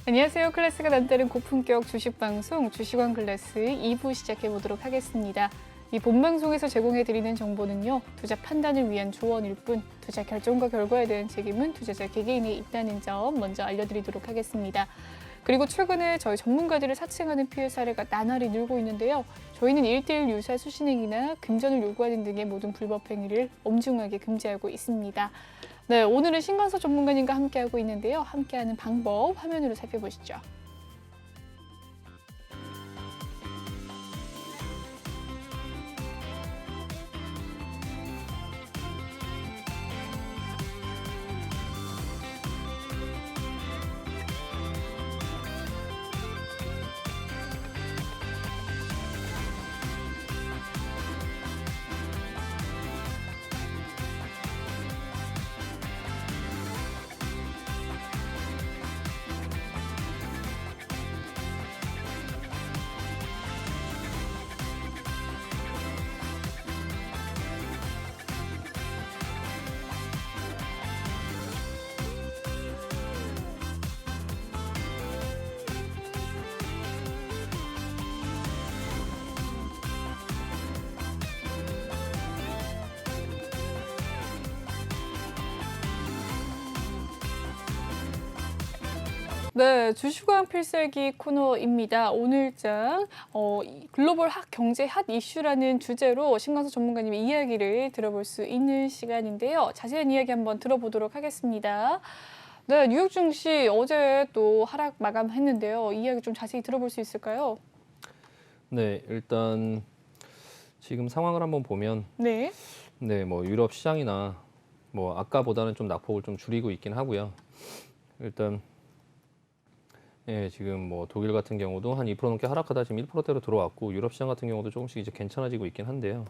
안녕하세요. 클래스가 남다른 고품격 주식방송 주식왕 클래스 2부 시작해 보도록 하겠습니다. 이 본방송에서 제공해드리는 정보는요, 투자 판단을 위한 조언일 뿐 투자 결정과 결과에 대한 책임은 투자자 개개인에 있다는 점 먼저 알려드리도록 하겠습니다. 그리고 최근에 저희 전문가들을 사칭하는 피해 사례가 나날이 늘고 있는데요. 저희는 1:1 유사 수신행위나 금전을 요구하는 등의 모든 불법 행위를 엄중하게 금지하고 있습니다. 네, 오늘은 신광서 전문가님과 함께하고 있는데요. 함께하는 방법 화면으로 살펴보시죠. 네, 주식왕 필살기 코너입니다. 오늘장 글로벌 경제 핫 이슈라는 주제로 신광서 전문가님의 이야기를 들어볼 수 있는 시간인데요. 자세한 이야기 한번 들어보도록 하겠습니다. 네, 뉴욕 증시 어제 또 하락 마감했는데요. 이 이야기 좀 자세히 들어볼 수 있을까요? 네, 일단 지금 상황을 한번 보면 네. 뭐 유럽 시장이나 뭐 아까보다는 좀 낙폭을 좀 줄이고 있긴 하고요. 일단 지금 뭐 독일 같은 경우도 한 2% 넘게 하락하다 지금 1%대로 들어왔고, 유럽 시장 같은 경우도 조금씩 이제 괜찮아지고 있긴 한데요.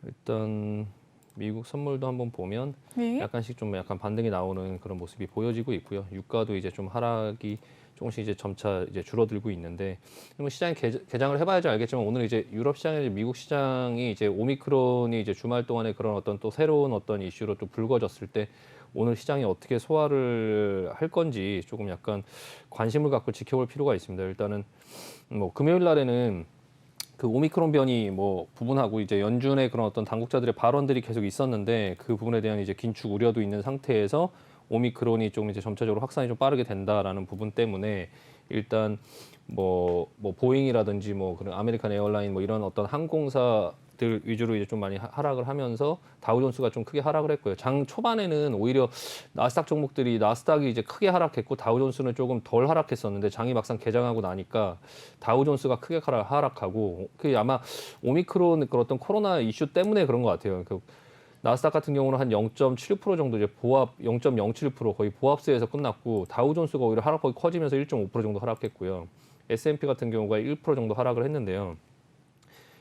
일단 미국 선물도 한번 보면 네. 약간씩 좀 약간 반등이 나오는 그런 모습이 보여지고 있고요. 유가도 이제 좀 하락이 조금씩 이제 점차 이제 줄어들고 있는데, 뭐 시장이 개장을 해봐야지 알겠지만 오늘 이제 유럽 시장이 미국 시장이 이제 오미크론이 이제 주말 동안에 그런 어떤 또 새로운 어떤 이슈로 또 불거졌을 때 오늘 시장이 어떻게 소화를 할 건지 조금 약간 관심을 갖고 지켜볼 필요가 있습니다. 일단은 뭐 금요일 날에는 그 오미크론 변이 뭐 부분하고 이제 연준의 그런 어떤 당국자들의 발언들이 계속 있었는데, 그 부분에 대한 이제 긴축 우려도 있는 상태에서 오미크론이 좀 이제 점차적으로 확산이 좀 빠르게 된다라는 부분 때문에 일단 뭐 보잉이라든지 뭐 그런 아메리칸 에어라인 뭐 이런 어떤 항공사들 위주로 이제 좀 많이 하락을 하면서 다우존스가 좀 크게 하락을 했고요. 장 초반에는 오히려 나스닥 종목들이 나스닥이 이제 크게 하락했고 다우존스는 조금 덜 하락했었는데, 장이 막상 개장하고 나니까 다우존스가 크게 하락하고, 그게 아마 오미크론 그런 어떤 코로나 이슈 때문에 그런 것 같아요. 나스닥 같은 경우는 한 0.76% 정도 이제 보합 0.07% 거의 보합세에서 끝났고, 다우존스가 오히려 하락폭이 커지면서 1.5% 정도 하락했고요. S&P 같은 경우가 1% 정도 하락을 했는데요.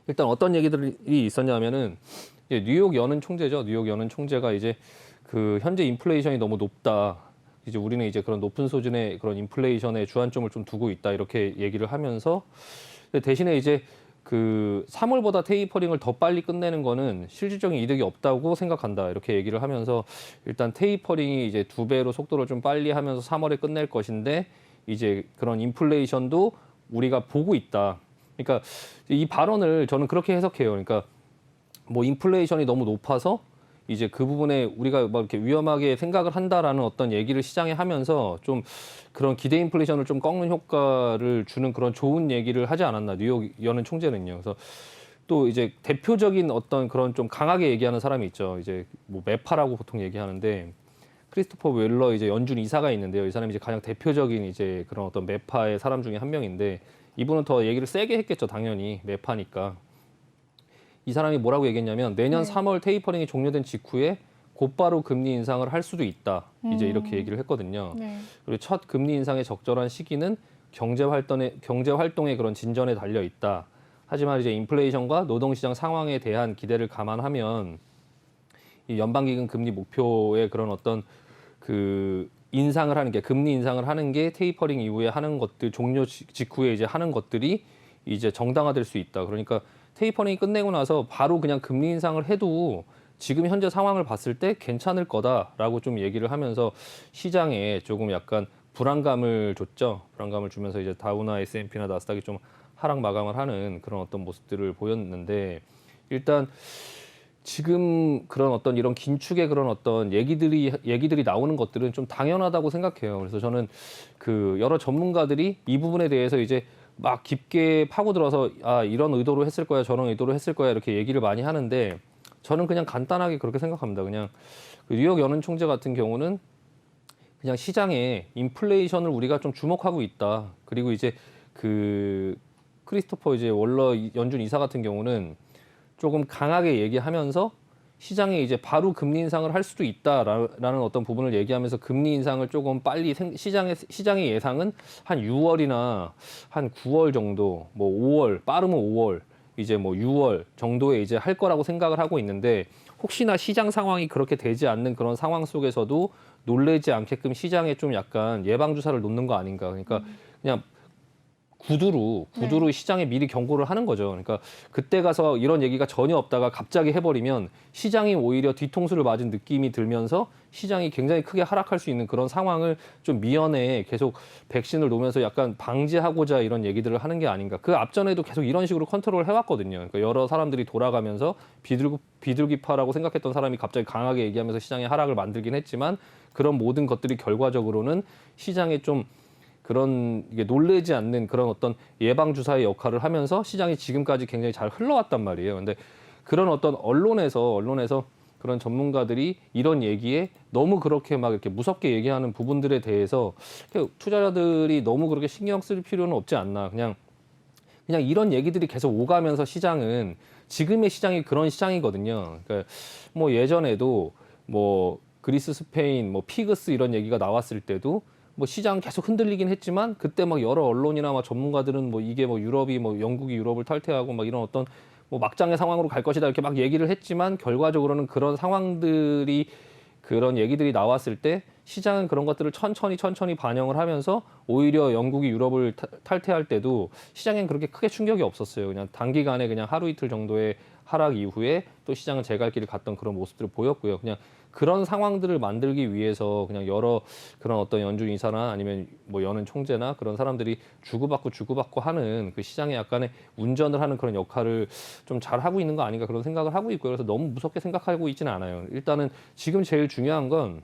일단 어떤 얘기들이 있었냐면은 이제 뉴욕 연은 총재죠. 뉴욕 연은 총재가 이제 그 현재 인플레이션이 너무 높다. 이제 우리는 이제 그런 높은 수준의 그런 인플레이션에 주안점을 좀 두고 있다. 이렇게 얘기를 하면서 대신에 이제 그 3월보다 테이퍼링을 더 빨리 끝내는 거는 실질적인 이득이 없다고 생각한다. 이렇게 얘기를 하면서 일단 테이퍼링이 이제 2배로 속도를 좀 빨리 하면서 3월에 끝낼 것인데, 이제 그런 인플레이션도 우리가 보고 있다. 그러니까 이 발언을 저는 그렇게 해석해요. 그러니까 뭐 인플레이션이 너무 높아서 이제 그 부분에 우리가 막 이렇게 위험하게 생각을 한다라는 어떤 얘기를 시장에 하면서 좀 그런 기대 인플레이션을 좀 꺾는 효과를 주는 그런 좋은 얘기를 하지 않았나, 뉴욕 연은 총재는요. 그래서 또 이제 대표적인 어떤 그런 좀 강하게 얘기하는 사람이 있죠. 이제 뭐 매파라고 보통 얘기하는데, 크리스토퍼 웰러 이제 연준 이사가 있는데요. 이 사람이 이제 가장 대표적인 이제 그런 어떤 매파의 사람 중에 한 명인데, 이분은 더 얘기를 세게 했겠죠. 당연히 매파니까. 이 사람이 뭐라고 얘기했냐면, 내년 네. 3월 테이퍼링이 종료된 직후에 곧바로 금리 인상을 할 수도 있다. 이제 이렇게 얘기를 했거든요. 네. 그리고 첫 금리 인상의 적절한 시기는 경제 활동의 그런 진전에 달려 있다. 하지만 이제 인플레이션과 노동시장 상황에 대한 기대를 감안하면 이 연방기금 금리 목표의 그런 어떤 그 인상을 하는 게, 금리 인상을 하는 게 테이퍼링 이후에 하는 것들, 종료 직후에 이제 하는 것들이 이제 정당화될 수 있다. 그러니까 테이퍼링이 끝내고 나서 바로 그냥 금리 인상을 해도 지금 현재 상황을 봤을 때 괜찮을 거다라고 좀 얘기를 하면서 시장에 조금 약간 불안감을 줬죠. 불안감을 주면서 이제 다우나 S&P나 나스닥이 좀 하락 마감을 하는 그런 어떤 모습들을 보였는데 일단 지금 그런 어떤 이런 긴축의 그런 어떤 얘기들이 나오는 것들은 좀 당연하다고 생각해요. 그래서 저는 그 여러 전문가들이 이 부분에 대해서 이제 막 깊게 파고들어서 아 이런 의도로 했을 거야 저런 의도로 했을 거야 이렇게 얘기를 많이 하는데 저는 그냥 간단하게 그렇게 생각합니다. 그냥 그 뉴욕 연은 총재 같은 경우는 그냥 시장에 인플레이션을 우리가 좀 주목하고 있다. 그리고 이제 그 크리스토퍼 이제 월러 연준 이사 같은 경우는 조금 강하게 얘기하면서 시장에 이제 바로 금리 인상을 할 수도 있다라는 어떤 부분을 얘기하면서 금리 인상을 조금 빨리 시장의 예상은 한 6월이나 한 9월 정도, 뭐 5월 빠르면 5월 이제 뭐 6월 정도에 이제 할 거라고 생각을 하고 있는데 혹시나 시장 상황이 그렇게 되지 않는 그런 상황 속에서도 놀래지 않게끔 시장에 좀 약간 예방 주사를 놓는 거 아닌가. 그러니까 그냥 구두로 네. 시장에 미리 경고를 하는 거죠. 그러니까 그때 가서 이런 얘기가 전혀 없다가 갑자기 해버리면 시장이 오히려 뒤통수를 맞은 느낌이 들면서 시장이 굉장히 크게 하락할 수 있는 그런 상황을 좀 미연에 계속 백신을 놓으면서 약간 방지하고자 이런 얘기들을 하는 게 아닌가. 그 앞전에도 계속 이런 식으로 컨트롤을 해왔거든요. 그러니까 여러 사람들이 돌아가면서 비둘기파라고 생각했던 사람이 갑자기 강하게 얘기하면서 시장의 하락을 만들긴 했지만 그런 모든 것들이 결과적으로는 시장에 좀 그런 이게 놀래지 않는 그런 어떤 예방 주사의 역할을 하면서 시장이 지금까지 굉장히 잘 흘러왔단 말이에요. 근데 그런 어떤 언론에서 그런 전문가들이 이런 얘기에 너무 그렇게 막 이렇게 무섭게 얘기하는 부분들에 대해서 투자자들이 너무 그렇게 신경 쓸 필요는 없지 않나. 그냥 이런 얘기들이 계속 오가면서 시장은 지금의 시장이 그런 시장이거든요. 그러니까 뭐 예전에도 뭐 그리스, 스페인, 뭐 피그스 이런 얘기가 나왔을 때도 뭐 시장 계속 흔들리긴 했지만 그때 막 여러 언론이나 막 전문가들은 뭐 이게 뭐 유럽이 뭐 영국이 유럽을 탈퇴하고 막 이런 어떤 뭐 막장의 상황으로 갈 것이다 이렇게 막 얘기를 했지만 결과적으로는 그런 상황들이 그런 얘기들이 나왔을 때 시장은 그런 것들을 천천히 반영을 하면서 오히려 영국이 유럽을 탈퇴할 때도 시장엔 그렇게 크게 충격이 없었어요. 그냥 단기간에 그냥 하루 이틀 정도의 하락 이후에 또 시장은 제 갈 길을 갔던 그런 모습들을 보였고요. 그냥 그런 상황들을 만들기 위해서 그냥 여러 그런 어떤 연준 이사나 아니면 뭐 연은 총재나 그런 사람들이 주고받고 하는 그 시장의 약간의 운전을 하는 그런 역할을 좀 잘 하고 있는 거 아닌가 그런 생각을 하고 있고요. 그래서 너무 무섭게 생각하고 있지는 않아요. 일단은 지금 제일 중요한 건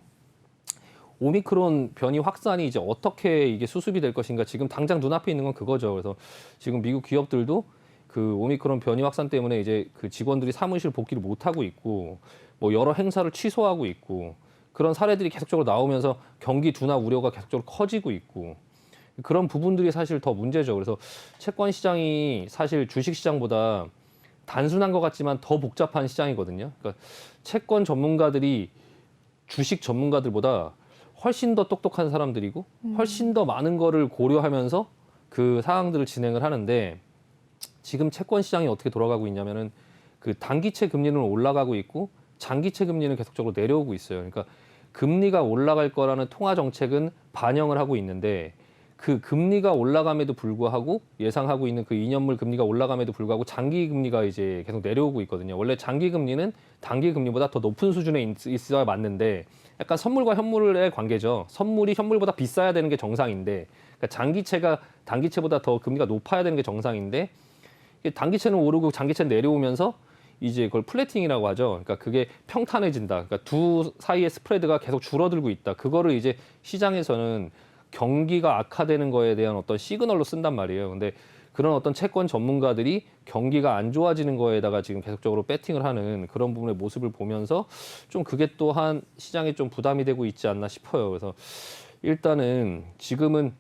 오미크론 변이 확산이 이제 어떻게 이게 수습이 될 것인가 지금 당장 눈앞에 있는 건 그거죠. 그래서 지금 미국 기업들도 그 오미크론 변이 확산 때문에 이제 그 직원들이 사무실 복귀를 못 하고 있고 뭐 여러 행사를 취소하고 있고 그런 사례들이 계속적으로 나오면서 경기 둔화 우려가 계속적으로 커지고 있고 그런 부분들이 사실 더 문제죠. 그래서 채권 시장이 사실 주식 시장보다 단순한 것 같지만 더 복잡한 시장이거든요. 그러니까 채권 전문가들이 주식 전문가들보다 훨씬 더 똑똑한 사람들이고 훨씬 더 많은 거를 고려하면서 그 상황들을 진행을 하는데 지금 채권 시장이 어떻게 돌아가고 있냐면은 그 단기채 금리는 올라가고 있고 장기채 금리는 계속적으로 내려오고 있어요. 그러니까 금리가 올라갈 거라는 통화 정책은 반영을 하고 있는데 그 금리가 올라감에도 불구하고 예상하고 있는 그 2년물 금리가 올라감에도 불구하고 장기 금리가 이제 계속 내려오고 있거든요. 원래 장기 금리는 단기 금리보다 더 높은 수준에 있어야 맞는데 약간 선물과 현물의 관계죠. 선물이 현물보다 비싸야 되는 게 정상인데 그러니까 장기채가 단기채보다 더 금리가 높아야 되는 게 정상인데 단기채는 오르고 장기채는 내려오면서 이제 그걸 플래팅이라고 하죠. 그러니까 그게 평탄해진다. 그러니까 두 사이의 스프레드가 계속 줄어들고 있다. 그거를 이제 시장에서는 경기가 악화되는 거에 대한 어떤 시그널로 쓴단 말이에요. 근데 그런 어떤 채권 전문가들이 경기가 안 좋아지는 거에다가 지금 계속적으로 배팅을 하는 그런 부분의 모습을 보면서 좀 그게 또한 시장에 좀 부담이 되고 있지 않나 싶어요. 그래서 일단은 지금은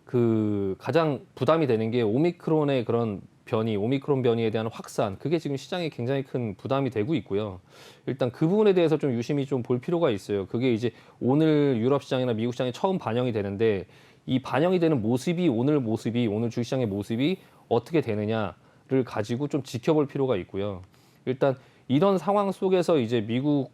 그 가장 부담이 되는 게 오미크론의 그런 변이, 오미크론 변이에 대한 확산, 그게 지금 시장에 굉장히 큰 부담이 되고 있고요. 일단 그 부분에 대해서 좀 유심히 좀 볼 필요가 있어요. 그게 이제 오늘 유럽 시장이나 미국 시장에 처음 반영이 되는데 이 반영이 되는 모습이 오늘 주식시장의 모습이 어떻게 되느냐를 가지고 좀 지켜볼 필요가 있고요. 일단 이런 상황 속에서 이제 미국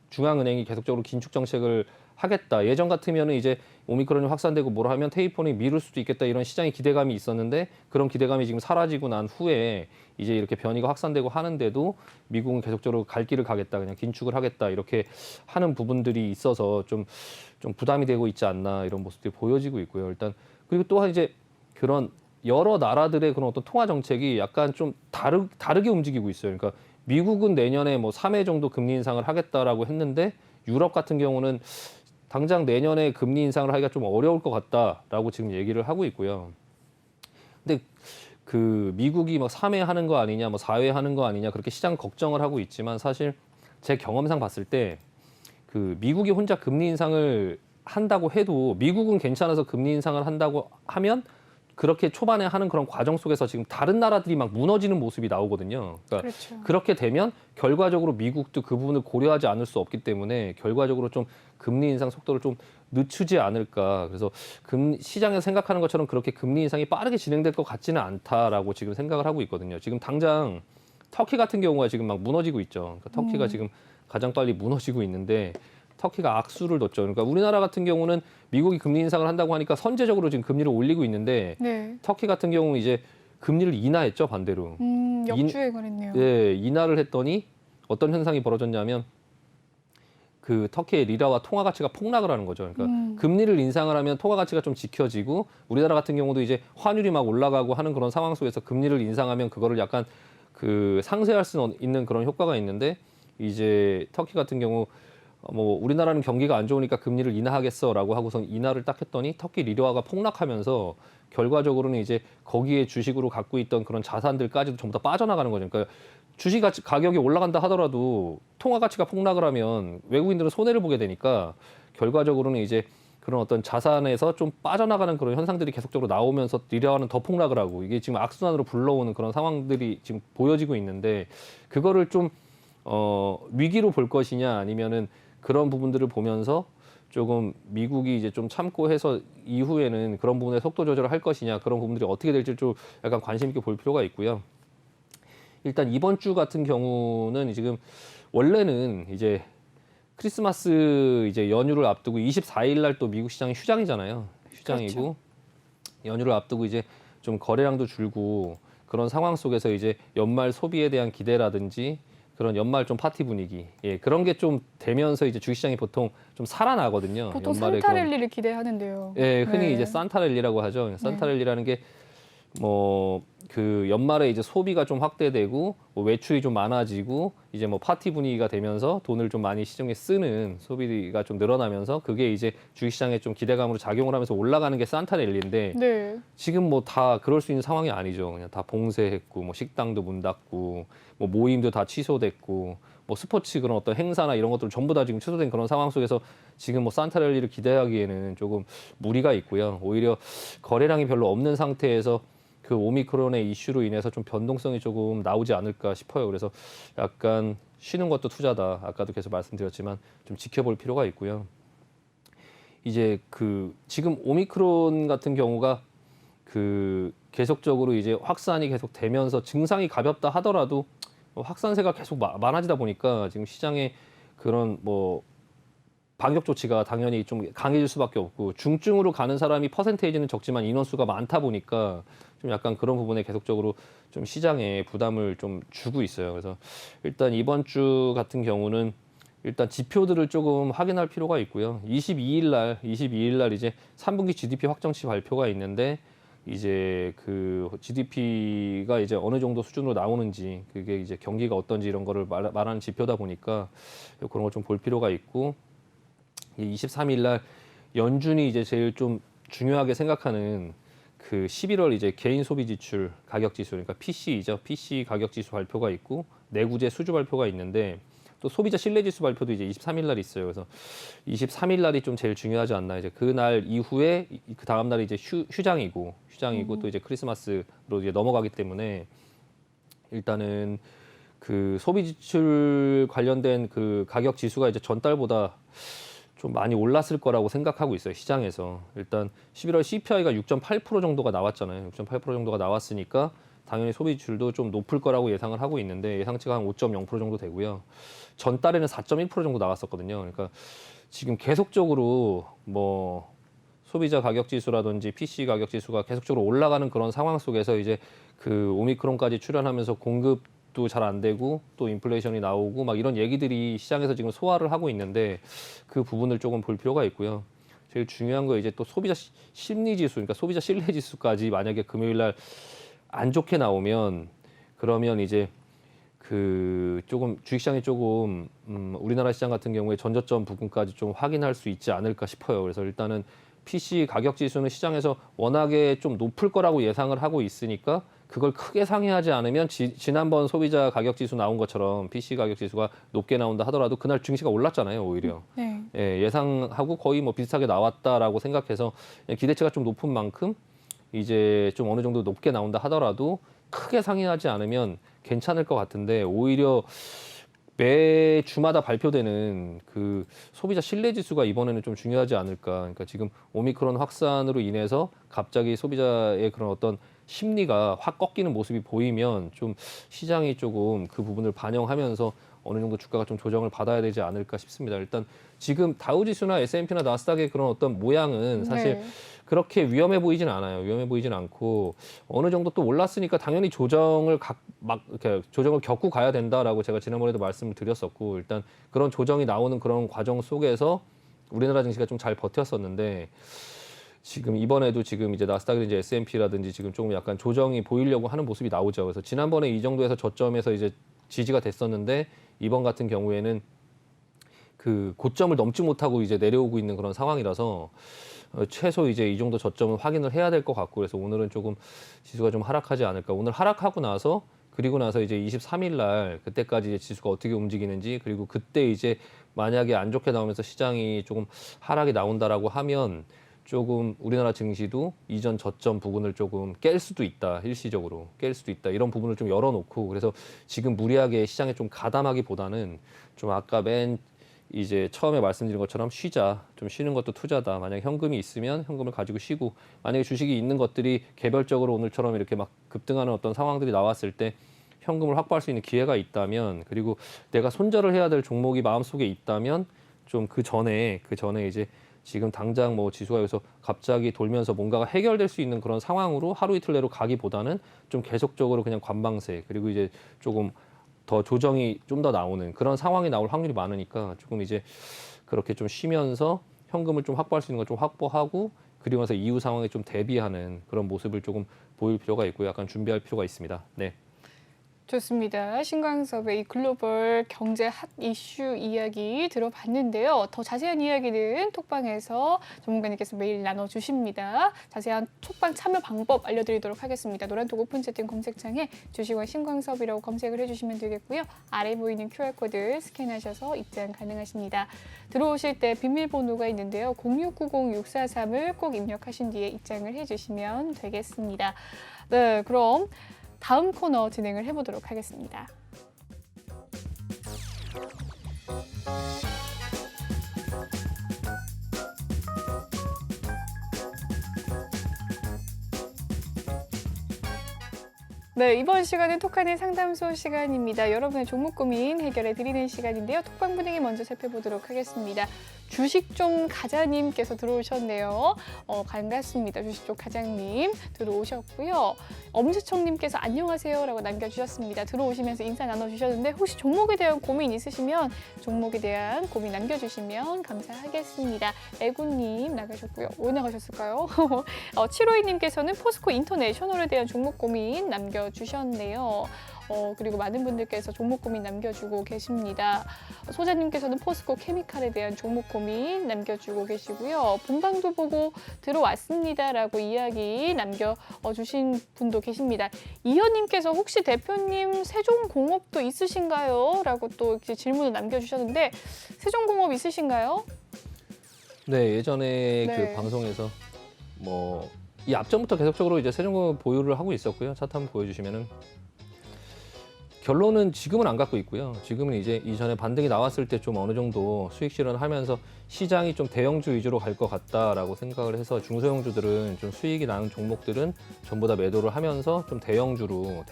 중앙은행이 계속적으로 긴축 정책을 하겠다. 예전 같으면은 이제 오미크론이 확산되고 뭐라 하면 테이퍼링 미룰 수도 있겠다 이런 시장의 기대감이 있었는데 그런 기대감이 지금 사라지고 난 후에 이제 이렇게 변이가 확산되고 하는데도 미국은 계속적으로 갈 길을 가겠다, 그냥 긴축을 하겠다 이렇게 하는 부분들이 있어서 좀 부담이 되고 있지 않나 이런 모습들이 보여지고 있고요. 일단 그리고 또한 이제 그런 여러 나라들의 그런 어떤 통화 정책이 약간 좀 다르게 움직이고 있어요. 그러니까 미국은 내년에 뭐 3회 정도 금리 인상을 하겠다라고 했는데 유럽 같은 경우는 당장 내년에 금리 인상을 하기가 좀 어려울 것 같다라고 지금 얘기를 하고 있고요. 근데 그 미국이 막 3회 하는 거 아니냐, 뭐 4회 하는 거 아니냐 그렇게 시장 걱정을 하고 있지만 사실 제 경험상 봤을 때 그 미국이 혼자 금리 인상을 한다고 해도 미국은 괜찮아서 금리 인상을 한다고 하면 그렇게 초반에 하는 그런 과정 속에서 지금 다른 나라들이 막 무너지는 모습이 나오거든요. 그러니까 그렇죠. 그렇게 되면 결과적으로 미국도 그 부분을 고려하지 않을 수 없기 때문에 결과적으로 좀 금리 인상 속도를 좀 늦추지 않을까. 그래서 시장에서 생각하는 것처럼 그렇게 금리 인상이 빠르게 진행될 것 같지는 않다라고 지금 생각을 하고 있거든요. 지금 당장 터키 같은 경우가 지금 막 무너지고 있죠. 그러니까 터키가 지금 가장 빨리 무너지고 있는데 터키가 악수를 뒀죠. 그러니까 우리나라 같은 경우는 미국이 금리 인상을 한다고 하니까 선제적으로 지금 금리를 올리고 있는데 네. 터키 같은 경우는 이제 금리를 인하했죠, 반대로. 역주행을 했네요. 예, 인하를 했더니 어떤 현상이 벌어졌냐면 그 터키의 리라와 통화 가치가 폭락을 하는 거죠. 그러니까 금리를 인상을 하면 통화 가치가 좀 지켜지고 우리나라 같은 경우도 이제 환율이 막 올라가고 하는 그런 상황 속에서 금리를 인상하면 그거를 약간 그 상쇄할 수 있는 그런 효과가 있는데 이제 터키 같은 경우 뭐 우리나라는 경기가 안 좋으니까 금리를 인하하겠어라고 하고선 인하를 딱 했더니 터키 리라가 폭락하면서 결과적으로는 이제 거기에 주식으로 갖고 있던 그런 자산들까지도 전부 다 빠져나가는 거죠. 그러니까 주식 가격이 올라간다 하더라도 통화 가치가 폭락을 하면 외국인들은 손해를 보게 되니까 결과적으로는 이제 그런 어떤 자산에서 좀 빠져나가는 그런 현상들이 계속적으로 나오면서 리라와는 더 폭락을 하고 이게 지금 악순환으로 불러오는 그런 상황들이 지금 보여지고 있는데 그거를 좀 위기로 볼 것이냐 아니면은 그런 부분들을 보면서 조금 미국이 이제 좀 참고 해서 이후에는 그런 부분에 속도 조절을 할 것이냐 그런 부분들이 어떻게 될지 좀 약간 관심 있게 볼 필요가 있고요. 일단 이번 주 같은 경우는 지금 원래는 이제 크리스마스 이제 연휴를 앞두고 24일 날 또 미국 시장이 휴장이잖아요. 휴장이고 그렇죠. 연휴를 앞두고 이제 좀 거래량도 줄고 그런 상황 속에서 이제 연말 소비에 대한 기대라든지 그런 연말 좀 파티 분위기, 예, 그런 게 좀 되면서 이제 주식시장이 보통 좀 살아나거든요. 보통 연말에 산타랠리를 기대하는데요. 예, 흔히 네. 이제 산타랠리라고 하죠. 산타랠리라는 게 뭐 그 연말에 이제 소비가 좀 확대되고 뭐 외출이 좀 많아지고 이제 뭐 파티 분위기가 되면서 돈을 좀 많이 시중에 쓰는 소비가 좀 늘어나면서 그게 이제 주식시장에 좀 기대감으로 작용을 하면서 올라가는 게 산타랠리인데 네. 지금 뭐 다 그럴 수 있는 상황이 아니죠. 그냥 다 봉쇄했고 뭐 식당도 문 닫고 뭐 모임도 다 취소됐고 뭐 스포츠 그런 어떤 행사나 이런 것들 전부 다 지금 취소된 그런 상황 속에서 지금 뭐 산타랠리를 기대하기에는 조금 무리가 있고요. 오히려 거래량이 별로 없는 상태에서 그 오미크론의 이슈로 인해서 좀 변동성이 조금 나오지 않을까 싶어요. 그래서 약간 쉬는 것도 투자다. 아까도 계속 말씀드렸지만 좀 지켜볼 필요가 있고요. 이제 그 지금 오미크론 같은 경우가 그 계속적으로 이제 확산이 계속 되면서 증상이 가볍다 하더라도 확산세가 계속 많아지다 보니까 지금 시장에 그런 뭐 방역 조치가 당연히 좀 강해질 수밖에 없고 중증으로 가는 사람이 퍼센테이지는 적지만 인원수가 많다 보니까 좀 약간 그런 부분에 계속적으로 좀 시장에 부담을 좀 주고 있어요. 그래서 일단 이번 주 같은 경우는 일단 지표들을 조금 확인할 필요가 있고요. 22일 날 이제 3분기 GDP 확정치 발표가 있는데 이제 그 GDP가 이제 어느 정도 수준으로 나오는지 그게 이제 경기가 어떤지 이런 거를 말하는 지표다 보니까 그런 걸 좀 볼 필요가 있고 23일 날 연준이 이제 제일 좀 중요하게 생각하는 그 11월 이제 개인 소비 지출 가격 지수 그러니까 PC이죠. PC 가격 지수 발표가 있고 내구재 수주 발표가 있는데 또 소비자 신뢰 지수 발표도 이제 23일 날 있어요. 그래서 23일 날이 좀 제일 중요하지 않나. 이제 그날 이후에 그 다음 날이 이제 휴장이고 또 이제 크리스마스로 이제 넘어가기 때문에 일단은 그 소비 지출 관련된 그 가격 지수가 이제 전달보다 좀 많이 올랐을 거라고 생각하고 있어요. 시장에서. 일단 11월 CPI가 6.8% 정도가 나왔잖아요. 6.8% 정도가 나왔으니까 당연히 소비지출도 좀 높을 거라고 예상을 하고 있는데 예상치가 한 5.0% 정도 되고요. 전달에는 4.1% 정도 나왔었거든요. 그러니까 지금 계속적으로 뭐 소비자 가격 지수라든지 PC 가격 지수가 계속적으로 올라가는 그런 상황 속에서 이제 그 오미크론까지 출현하면서 공급도 잘 안 되고 또 인플레이션이 나오고 막 이런 얘기들이 시장에서 지금 소화를 하고 있는데 그 부분을 조금 볼 필요가 있고요. 제일 중요한 거 이제 또 소비자 심리 지수, 그러니까 소비자 신뢰 지수까지 만약에 금요일 날 안 좋게 나오면 그러면 이제 그 조금 주식시장이 조금 우리나라 시장 같은 경우에 전저점 부분까지 좀 확인할 수 있지 않을까 싶어요. 그래서 일단은 PC 가격 지수는 시장에서 워낙에 좀 높을 거라고 예상을 하고 있으니까 그걸 크게 상회하지 않으면 지난번 소비자 가격 지수 나온 것처럼 PC 가격 지수가 높게 나온다 하더라도 그날 증시가 올랐잖아요, 오히려. 네. 예, 예상하고 거의 뭐 비슷하게 나왔다라고 생각해서 기대치가 좀 높은 만큼 이제 좀 어느 정도 높게 나온다 하더라도 크게 상회하지 않으면 괜찮을 것 같은데 오히려 매 주마다 발표되는 그 소비자 신뢰 지수가 이번에는 좀 중요하지 않을까. 그러니까 지금 오미크론 확산으로 인해서 갑자기 소비자의 그런 어떤 심리가 확 꺾이는 모습이 보이면 좀 시장이 조금 그 부분을 반영하면서 어느 정도 주가가 좀 조정을 받아야 되지 않을까 싶습니다. 일단 지금 다우지수나 S&P나 나스닥의 그런 어떤 모양은 사실 네. 그렇게 위험해 보이진 않아요. 위험해 보이진 않고 어느 정도 또 올랐으니까 당연히 조정을 막 이렇게 조정을 겪고 가야 된다라고 제가 지난번에도 말씀을 드렸었고 일단 그런 조정이 나오는 그런 과정 속에서 우리나라 증시가 좀 잘 버텼었는데 지금 이번에도 지금 이제 나스닥이든지 S&P라든지 지금 조금 약간 조정이 보이려고 하는 모습이 나오죠. 그래서 지난번에 이 정도에서 저점에서 이제 지지가 됐었는데 이번 같은 경우에는 그 고점을 넘지 못하고 이제 내려오고 있는 그런 상황이라서 최소 이제 이 정도 저점은 확인을 해야 될 것 같고 그래서 오늘은 조금 지수가 좀 하락하지 않을까. 오늘 하락하고 나서 그리고 나서 이제 23일 날 그때까지 이제 지수가 어떻게 움직이는지 그리고 그때 이제 만약에 안 좋게 나오면서 시장이 조금 하락이 나온다라고 하면 조금 우리나라 증시도 이전 저점 부분을 조금 깰 수도 있다. 일시적으로 깰 수도 있다. 이런 부분을 좀 열어놓고 그래서 지금 무리하게 시장에 좀 가담하기보다는 좀 아까 맨 이제 처음에 말씀드린 것처럼 쉬자. 좀 쉬는 것도 투자다. 만약에 현금이 있으면 현금을 가지고 쉬고 만약에 주식이 있는 것들이 개별적으로 오늘처럼 이렇게 막 급등하는 어떤 상황들이 나왔을 때 현금을 확보할 수 있는 기회가 있다면 그리고 내가 손절을 해야 될 종목이 마음속에 있다면 좀 그 전에 이제 지금 당장 뭐 지수가 여기서 갑자기 돌면서 뭔가가 해결될 수 있는 그런 상황으로 하루 이틀 내로 가기보다는 좀 계속적으로 그냥 관방세 그리고 이제 조금 더 조정이 좀 더 나오는 그런 상황이 나올 확률이 많으니까 조금 이제 그렇게 좀 쉬면서 현금을 좀 확보할 수 있는 걸 좀 확보하고 그리고 나서 이후 상황에 좀 대비하는 그런 모습을 조금 보일 필요가 있고 약간 준비할 필요가 있습니다. 네. 좋습니다. 신광섭의 이 글로벌 경제 핫 이슈 이야기 들어봤는데요. 더 자세한 이야기는 톡방에서 전문가님께서 매일 나눠주십니다. 자세한 톡방 참여 방법 알려드리도록 하겠습니다. 노란톡 오픈 채팅 검색창에 주식원 신광섭이라고 검색을 해주시면 되겠고요. 아래 보이는 QR코드 스캔하셔서 입장 가능하십니다. 들어오실 때 비밀번호가 있는데요. 0690643을 꼭 입력하신 뒤에 입장을 해주시면 되겠습니다. 네, 그럼 다음 코너 진행을 해보도록 하겠습니다. 네, 이번 시간은 톡하는 상담소 시간입니다. 여러분의 종목 고민 해결해 드리는 시간인데요. 톡방 분위기 먼저 살펴보도록 하겠습니다. 주식좀 가자님께서 들어오셨네요. 반갑습니다. 주식좀 가장님 들어오셨고요. 엄지청님께서 안녕하세요라고 남겨주셨습니다. 들어오시면서 인사 나눠주셨는데 혹시 종목에 대한 고민 있으시면 종목에 대한 고민 남겨주시면 감사하겠습니다. 애구님 나가셨고요. 왜 나가셨을까요? 752님께서는 포스코 인터내셔널에 대한 종목 고민 남겨주셨네요. 그리고 많은 분들께서 종목 고민 남겨주고 계십니다. 소자님께서는 포스코 케미칼에 대한 종목 고민 남겨주고 계시고요. 본방도 보고 들어왔습니다라고 이야기 남겨주신 분도 계십니다. 이현님께서 혹시 대표님 세종공업도 있으신가요? 라고 또 이렇게 질문을 남겨주셨는데 세종공업 있으신가요? 네, 예전에 네. 그 방송에서 뭐 이 앞전부터 계속적으로 이제 세종공업 보유를 하고 있었고요. 차트 한번 보여주시면은 결론은 지금은 안 갖고 있고요. 지금은 이제 이전에 반등이 나왔을 때 좀 어느 정도 수익 실현하면서 시장이 좀 대형주 위주로 갈 것 같다라고 생각을 해서 중소형주들은 좀 수익이 나는 종목들은 전부 다 매도를 하면서 좀 대형주로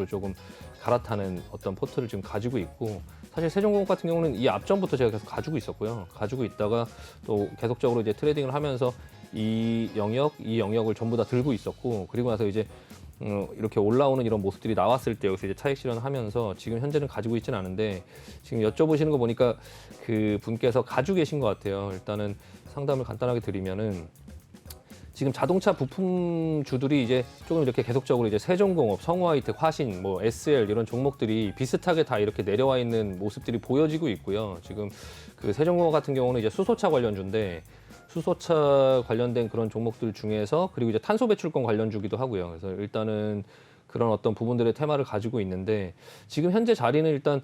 조금 갈아타는 어떤 포트를 지금 가지고 있고, 사실 세종공업 같은 경우는 이 앞전부터 제가 계속 가지고 있었고요. 가지고 있다가 또 계속적으로 이제 트레이딩을 하면서 이 영역을 전부 다 들고 있었고, 그리고 나서 이제 이렇게 올라오는 이런 모습들이 나왔을 때 여기서 이제 차익 실현하면서 지금 현재는 가지고 있지는 않은데, 지금 여쭤보시는 거 보니까 그 분께서 가지고 계신 것 같아요. 일단은 상담을 간단하게 드리면은, 지금 자동차 부품주들이 이제 조금 이렇게 계속적으로 이제 세종공업, 성우하이텍, 화신, 뭐 SL 이런 종목들이 비슷하게 다 이렇게 내려와 있는 모습들이 보여지고 있고요. 지금 그 세종공업 같은 경우는 이제 수소차 관련주인데, 수소차 관련된 그런 종목들 중에서, 그리고 이제 탄소 배출권 관련주기도 하고요. 그래서 일단은 그런 어떤 부분들의 테마를 가지고 있는데, 지금 현재 자리는 일단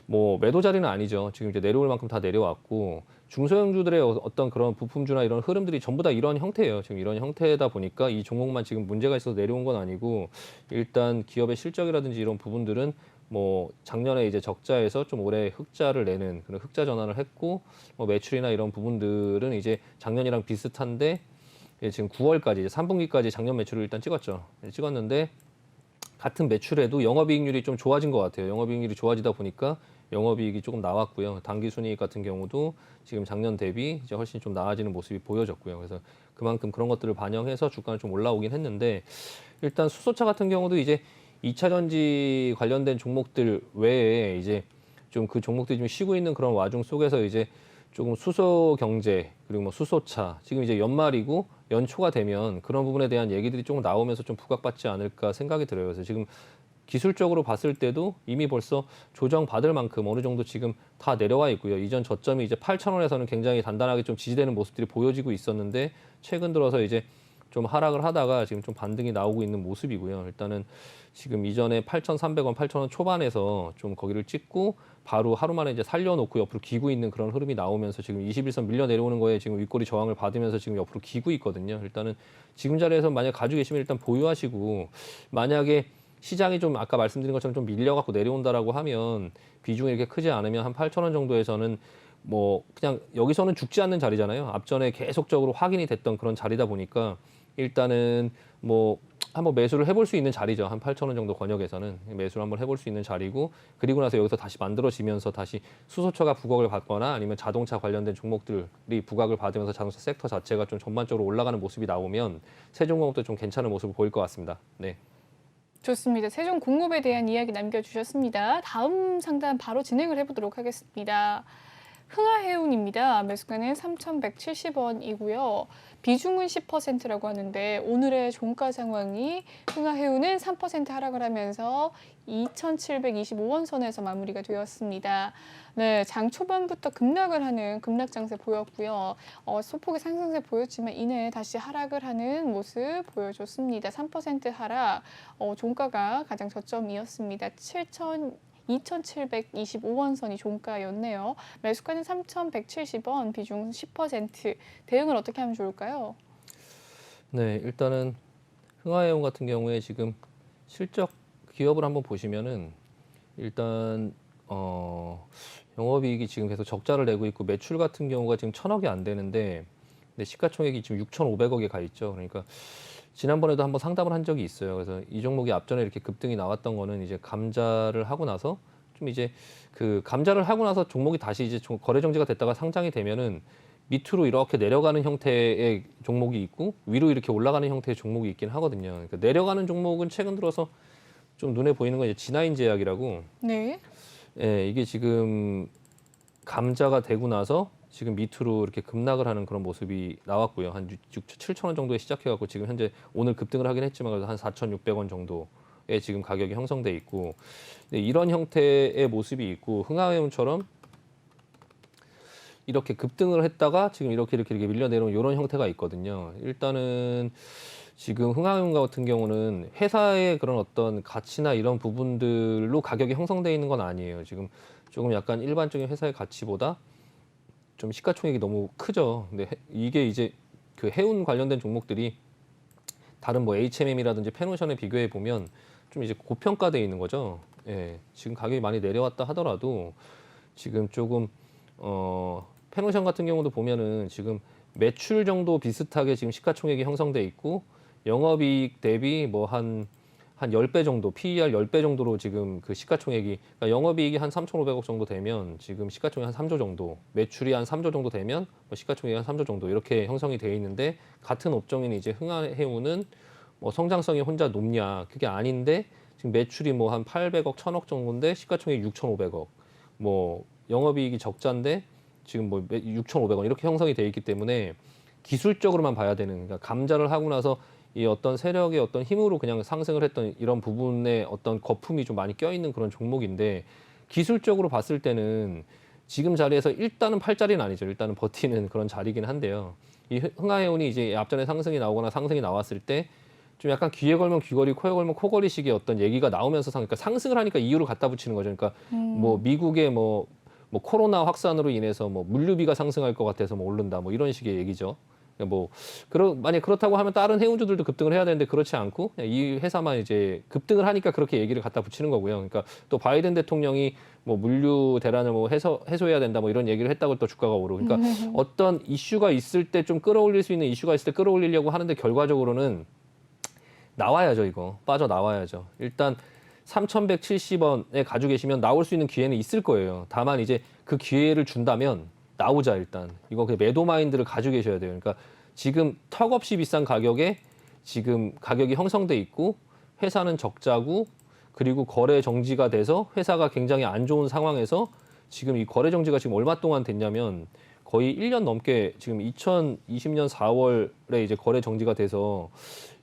뭐 매도 자리는 아니죠. 지금 이제 내려올 만큼 다 내려왔고, 중소형주들의 어떤 그런 부품주나 이런 흐름들이 전부 다 이런 형태예요. 지금 이런 형태다 보니까 이 종목만 지금 문제가 있어서 내려온 건 아니고, 일단 기업의 실적이라든지 이런 부분들은 뭐 작년에 이제 적자에서 좀 올해 흑자를 내는 그런 흑자 전환을 했고, 뭐 매출이나 이런 부분들은 이제 작년이랑 비슷한데, 지금 9월까지 이제 3분기까지 작년 매출을 일단 찍었죠. 찍었는데 같은 매출에도 영업이익률이 좀 좋아진 것 같아요. 영업이익률이 좋아지다 보니까 영업이익이 조금 나왔고요. 당기순이익 같은 경우도 지금 작년 대비 이제 훨씬 좀 나아지는 모습이 보여졌고요. 그래서 그만큼 그런 것들을 반영해서 주가는 좀 올라오긴 했는데, 일단 수소차 같은 경우도 이제 2차 전지 관련된 종목들 외에 이제 좀 그 종목들이 좀 쉬고 있는 그런 와중 속에서 이제 조금 수소 경제, 그리고 뭐 수소차, 지금 이제 연말이고 연초가 되면 그런 부분에 대한 얘기들이 조금 나오면서 좀 부각받지 않을까 생각이 들어요. 그래서 지금 기술적으로 봤을 때도 이미 벌써 조정받을 만큼 어느 정도 지금 다 내려와 있고요. 이전 저점이 이제 8,000원에서는 굉장히 단단하게 좀 지지되는 모습들이 보여지고 있었는데, 최근 들어서 이제 좀 하락을 하다가 지금 좀 반등이 나오고 있는 모습이고요. 일단은 지금 이전에 8,300원, 8,000원 초반에서 좀 거기를 찍고 바로 하루 만에 이제 살려놓고 옆으로 기고 있는 그런 흐름이 나오면서 지금 21선 밀려 내려오는 거에 지금 윗꼬리 저항을 받으면서 지금 옆으로 기고 있거든요. 일단은 지금 자리에서 만약 가지고 계시면 일단 보유하시고, 만약에 시장이 좀 아까 말씀드린 것처럼 좀 밀려갖고 내려온다라고 하면, 비중이 이렇게 크지 않으면 한 8,000원 정도에서는 뭐 그냥 여기서는 죽지 않는 자리잖아요. 앞전에 계속적으로 확인이 됐던 그런 자리다 보니까 일단은 뭐 한번 매수를 해볼 수 있는 자리죠. 한 8,000원 정도 권역에서는 매수를 한번 해볼 수 있는 자리고, 그리고 나서 여기서 다시 만들어지면서 다시 수소차가 부각을 받거나 아니면 자동차 관련된 종목들이 부각을 받으면서 자동차 섹터 자체가 좀 전반적으로 올라가는 모습이 나오면 세종공업도 좀 괜찮은 모습을 보일 것 같습니다. 네. 좋습니다. 세종공업에 대한 이야기 남겨주셨습니다. 다음 상담 바로 진행을 해보도록 하겠습니다. 흥하해운입니다. 매수가는 3,170원이고요. 비중은 10%라고 하는데, 오늘의 종가 상황이 흥하해운은 3% 하락을 하면서 2,725원 선에서 마무리가 되었습니다. 네, 장 초반부터 급락을 하는 급락 장세 보였고요. 소폭의 상승세 보였지만 이내 다시 하락을 하는 모습 보여줬습니다. 3% 하락, 종가가 가장 저점이었습니다. 2,725원 선이 종가였네요. 매수가는 3,170원, 비중 10%. 대응을 어떻게 하면 좋을까요? 네, 일단은 흥하해운 같은 경우에 지금 실적 기업을 한번 보시면은, 일단 영업이익이 지금 계속 적자를 내고 있고, 매출 같은 경우가 지금 1,000억이 안 되는데, 근데 시가총액이 지금 6,500억에 가 있죠. 그러니까 지난번에도 한번 상담을 한 적이 있어요. 그래서 이 종목이 앞전에 이렇게 급등이 나왔던 거는 이제 감자를 하고 나서 좀 이제 그 감자를 하고 나서 종목이 다시 이제 거래 정지가 됐다가 상장이 되면은 밑으로 이렇게 내려가는 형태의 종목이 있고, 위로 이렇게 올라가는 형태의 종목이 있긴 하거든요. 그러니까 내려가는 종목은 최근 들어서 좀 눈에 보이는 건 이제 G9 제약이라고. 네. 예, 이게 지금 감자가 되고 나서 지금 밑으로 이렇게 급락을 하는 그런 모습이 나왔고요. 한 7,000원 정도에 시작해갖고 지금 현재 오늘 급등을 하긴 했지만 그래도 한 4,600원 정도에 지금 가격이 형성돼 있고, 이런 형태의 모습이 있고, 흥하해운처럼 이렇게 급등을 했다가 지금 이렇게 밀려 내려온 이런 형태가 있거든요. 일단은 지금 흥하해운 같은 경우는 회사의 그런 어떤 가치나 이런 부분들로 가격이 형성돼 있는 건 아니에요. 지금 조금 약간 일반적인 회사의 가치보다 좀 시가총액이 너무 크죠. 근데 이게 이제 그 해운 관련된 종목들이 다른 뭐 HMM이라든지 페노션에 비교해 보면 좀 이제 고평가돼 있는 거죠. 예, 지금 가격이 많이 내려왔다 하더라도 지금 조금 페노션 같은 경우도 보면은 지금 매출 정도 비슷하게 지금 시가총액이 형성돼 있고 영업이익 대비 뭐 한 10배 정도, PER 10배 정도로 지금 그 시가총액이, 그러니까 영업이익이 한 3,500억 정도 되면 지금 시가총액 한 3조 정도, 매출이 한 3조 정도 되면 뭐 시가총액이 한 3조 정도 이렇게 형성이 돼 있는데, 같은 업종인 이제 흥하해운은 뭐 성장성이 혼자 높냐, 그게 아닌데 지금 매출이 뭐 한 800억, 1,000억 정도인데 시가총액이 6,500억, 뭐 영업이익이 적자인데 지금 뭐 6,500원 이렇게 형성이 돼 있기 때문에 기술적으로만 봐야 되는, 그러니까 감자를 하고 나서 이 어떤 세력의 어떤 힘으로 그냥 상승을 했던 이런 부분에 어떤 거품이 좀 많이 껴있는 그런 종목인데, 기술적으로 봤을 때는 지금 자리에서 일단은 팔자리는 아니죠. 일단은 버티는 그런 자리긴 한데요. 이 흥하해운이 이제 앞전에 상승이 나오거나 상승이 나왔을 때 좀 약간 귀에 걸면 귀걸이, 코에 걸면 코걸이식의 어떤 얘기가 나오면서 그러니까 상승을 하니까 이유를 갖다 붙이는 거죠. 그러니까 뭐 미국의 뭐 코로나 확산으로 인해서 뭐 물류비가 상승할 것 같아서 뭐 오른다, 뭐 이런 식의 얘기죠. 뭐 만약 그렇다고 하면 다른 해운주들도 급등을 해야 되는데 그렇지 않고 그냥 이 회사만 이제 급등을 하니까 그렇게 얘기를 갖다 붙이는 거고요. 그러니까 또 바이든 대통령이 뭐 물류 대란을 뭐 해소해야 된다 뭐 이런 얘기를 했다고 또 주가가 오르고, 그러니까 어떤 이슈가 있을 때 좀 끌어올릴 수 있는 이슈가 있을 때 끌어올리려고 하는데 결과적으로는 나와야죠. 이거 빠져나와야죠. 일단 3,170원에 가지고 계시면 나올 수 있는 기회는 있을 거예요. 다만 이제 그 기회를 준다면 나오자. 일단 이거 그 매도 마인드를 가지고 계셔야 돼요. 그러니까 지금 턱없이 비싼 가격에 지금 가격이 형성돼 있고 회사는 적자고, 그리고 거래 정지가 돼서 회사가 굉장히 안 좋은 상황에서 지금 이 거래 정지가 지금 얼마 동안 됐냐면 거의 1년 넘게, 지금 2020년 4월에 이제 거래 정지가 돼서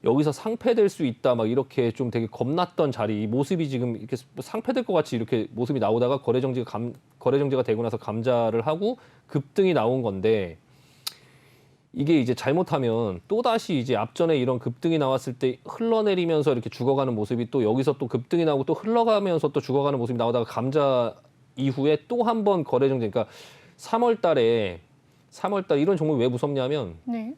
여기서 상폐될 수 있다 막 이렇게 좀 되게 겁났던 자리, 이 모습이 지금 이렇게 상폐될 것 같이 이렇게 모습이 나오다가 거래 정지가 되고 나서 감자를 하고 급등이 나온 건데, 이게 이제 잘못하면 또다시 이제 앞전에 이런 급등이 나왔을 때 흘러내리면서 이렇게 죽어가는 모습이 또 여기서 또 급등이 나오고 또 흘러가면서 또 죽어가는 모습이 나오다가 감자 이후에 또 한 번 거래 정지. 그러니까 3월 달에 이런 종목이 왜 무섭냐면 네.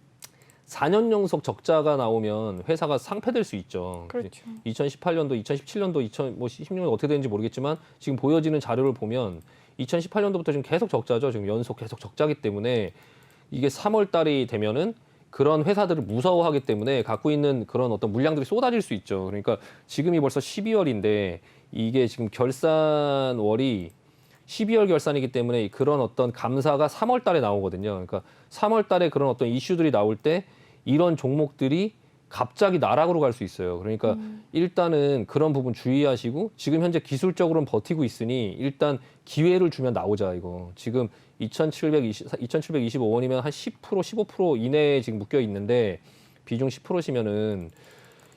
4년 연속 적자가 나오면 회사가 상폐될 수 있죠. 그렇죠. 2018년도, 2017년도, 2016년 어떻게 되는지 모르겠지만 지금 보여지는 자료를 보면 2018년도부터 지금 계속 적자죠. 지금 연속 계속 적자기 때문에 이게 3월 달이 되면은 그런 회사들을 무서워하기 때문에 갖고 있는 그런 어떤 물량들이 쏟아질 수 있죠. 그러니까 지금이 벌써 12월인데 이게 지금 결산월이 12월 결산이기 때문에 그런 어떤 감사가 3월 달에 나오거든요. 그러니까 3월 달에 그런 어떤 이슈들이 나올 때 이런 종목들이 갑자기 나락으로 갈 수 있어요. 그러니까 일단은 그런 부분 주의하시고, 지금 현재 기술적으로는 버티고 있으니 일단 기회를 주면 나오자. 이거 지금 2,725원이면 한 10%, 15% 이내에 지금 묶여 있는데 비중 10%시면은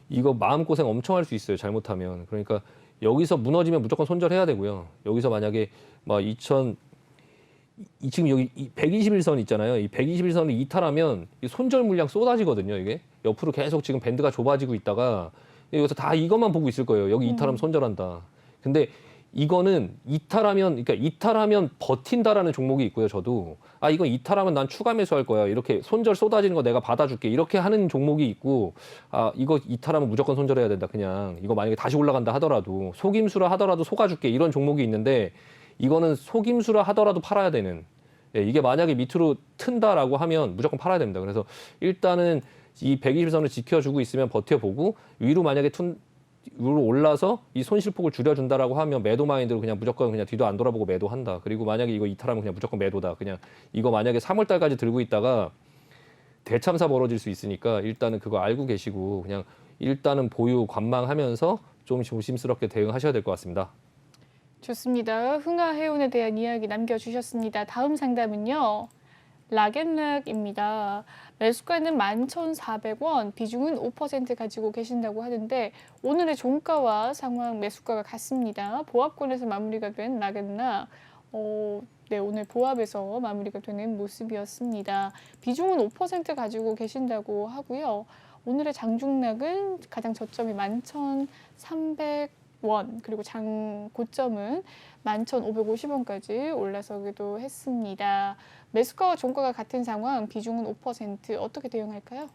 이거 마음고생 엄청 할 수 있어요. 잘못하면. 그러니까 여기서 무너지면 무조건 손절해야 되고요. 여기서 만약에 막 지금 여기 121선 있잖아요. 이 121선을 이탈하면 이 손절 물량 쏟아지거든요. 이게 옆으로 계속 지금 밴드가 좁아지고 있다가 여기서 다 이것만 보고 있을 거예요. 여기 이탈하면 손절한다. 근데 이거는 이탈하면 버틴다라는 종목이 있고요. 저도 이건 이탈하면 난 추가 매수할 거야. 이렇게 손절 쏟아지는 거 내가 받아줄게. 이렇게 하는 종목이 있고, 이거 이탈하면 무조건 손절해야 된다. 그냥 이거 만약에 다시 올라간다 하더라도 속임수라 하더라도 속아줄게. 이런 종목이 있는데 이거는 속임수라 하더라도 팔아야 되는. 예, 이게 만약에 밑으로 튼다라고 하면 무조건 팔아야 됩니다. 그래서 일단은 이 120선을 지켜주고 있으면 버텨보고, 위로 만약에 위로 올라서 이 손실폭을 줄여준다라고 하면 매도 마인드로 그냥 무조건 그냥 뒤도 안 돌아보고 매도한다. 그리고 만약에 이거 이탈하면 그냥 무조건 매도다. 그냥 이거 만약에 3월 달까지 들고 있다가 대참사 벌어질 수 있으니까 일단은 그거 알고 계시고 그냥 일단은 보유 관망하면서 좀 조심스럽게 대응하셔야 될 것 같습니다. 좋습니다. 흥하해운에 대한 이야기 남겨주셨습니다. 다음 상담은요. 락앤락입니다. 매수가는 11,400원, 비중은 5% 가지고 계신다고 하는데 오늘의 종가와 상황 매수가가 같습니다. 보합권에서 마무리가 된 락앤락, 네, 오늘 보합에서 마무리가 되는 모습이었습니다. 비중은 5% 가지고 계신다고 하고요. 오늘의 장중락은 가장 저점이 11,300원, 그리고 장 고점은 11,550원까지 올라서기도 했습니다. 매수가와 종가가 같은 상황, 비중은 5%, 어떻게 대응할까요?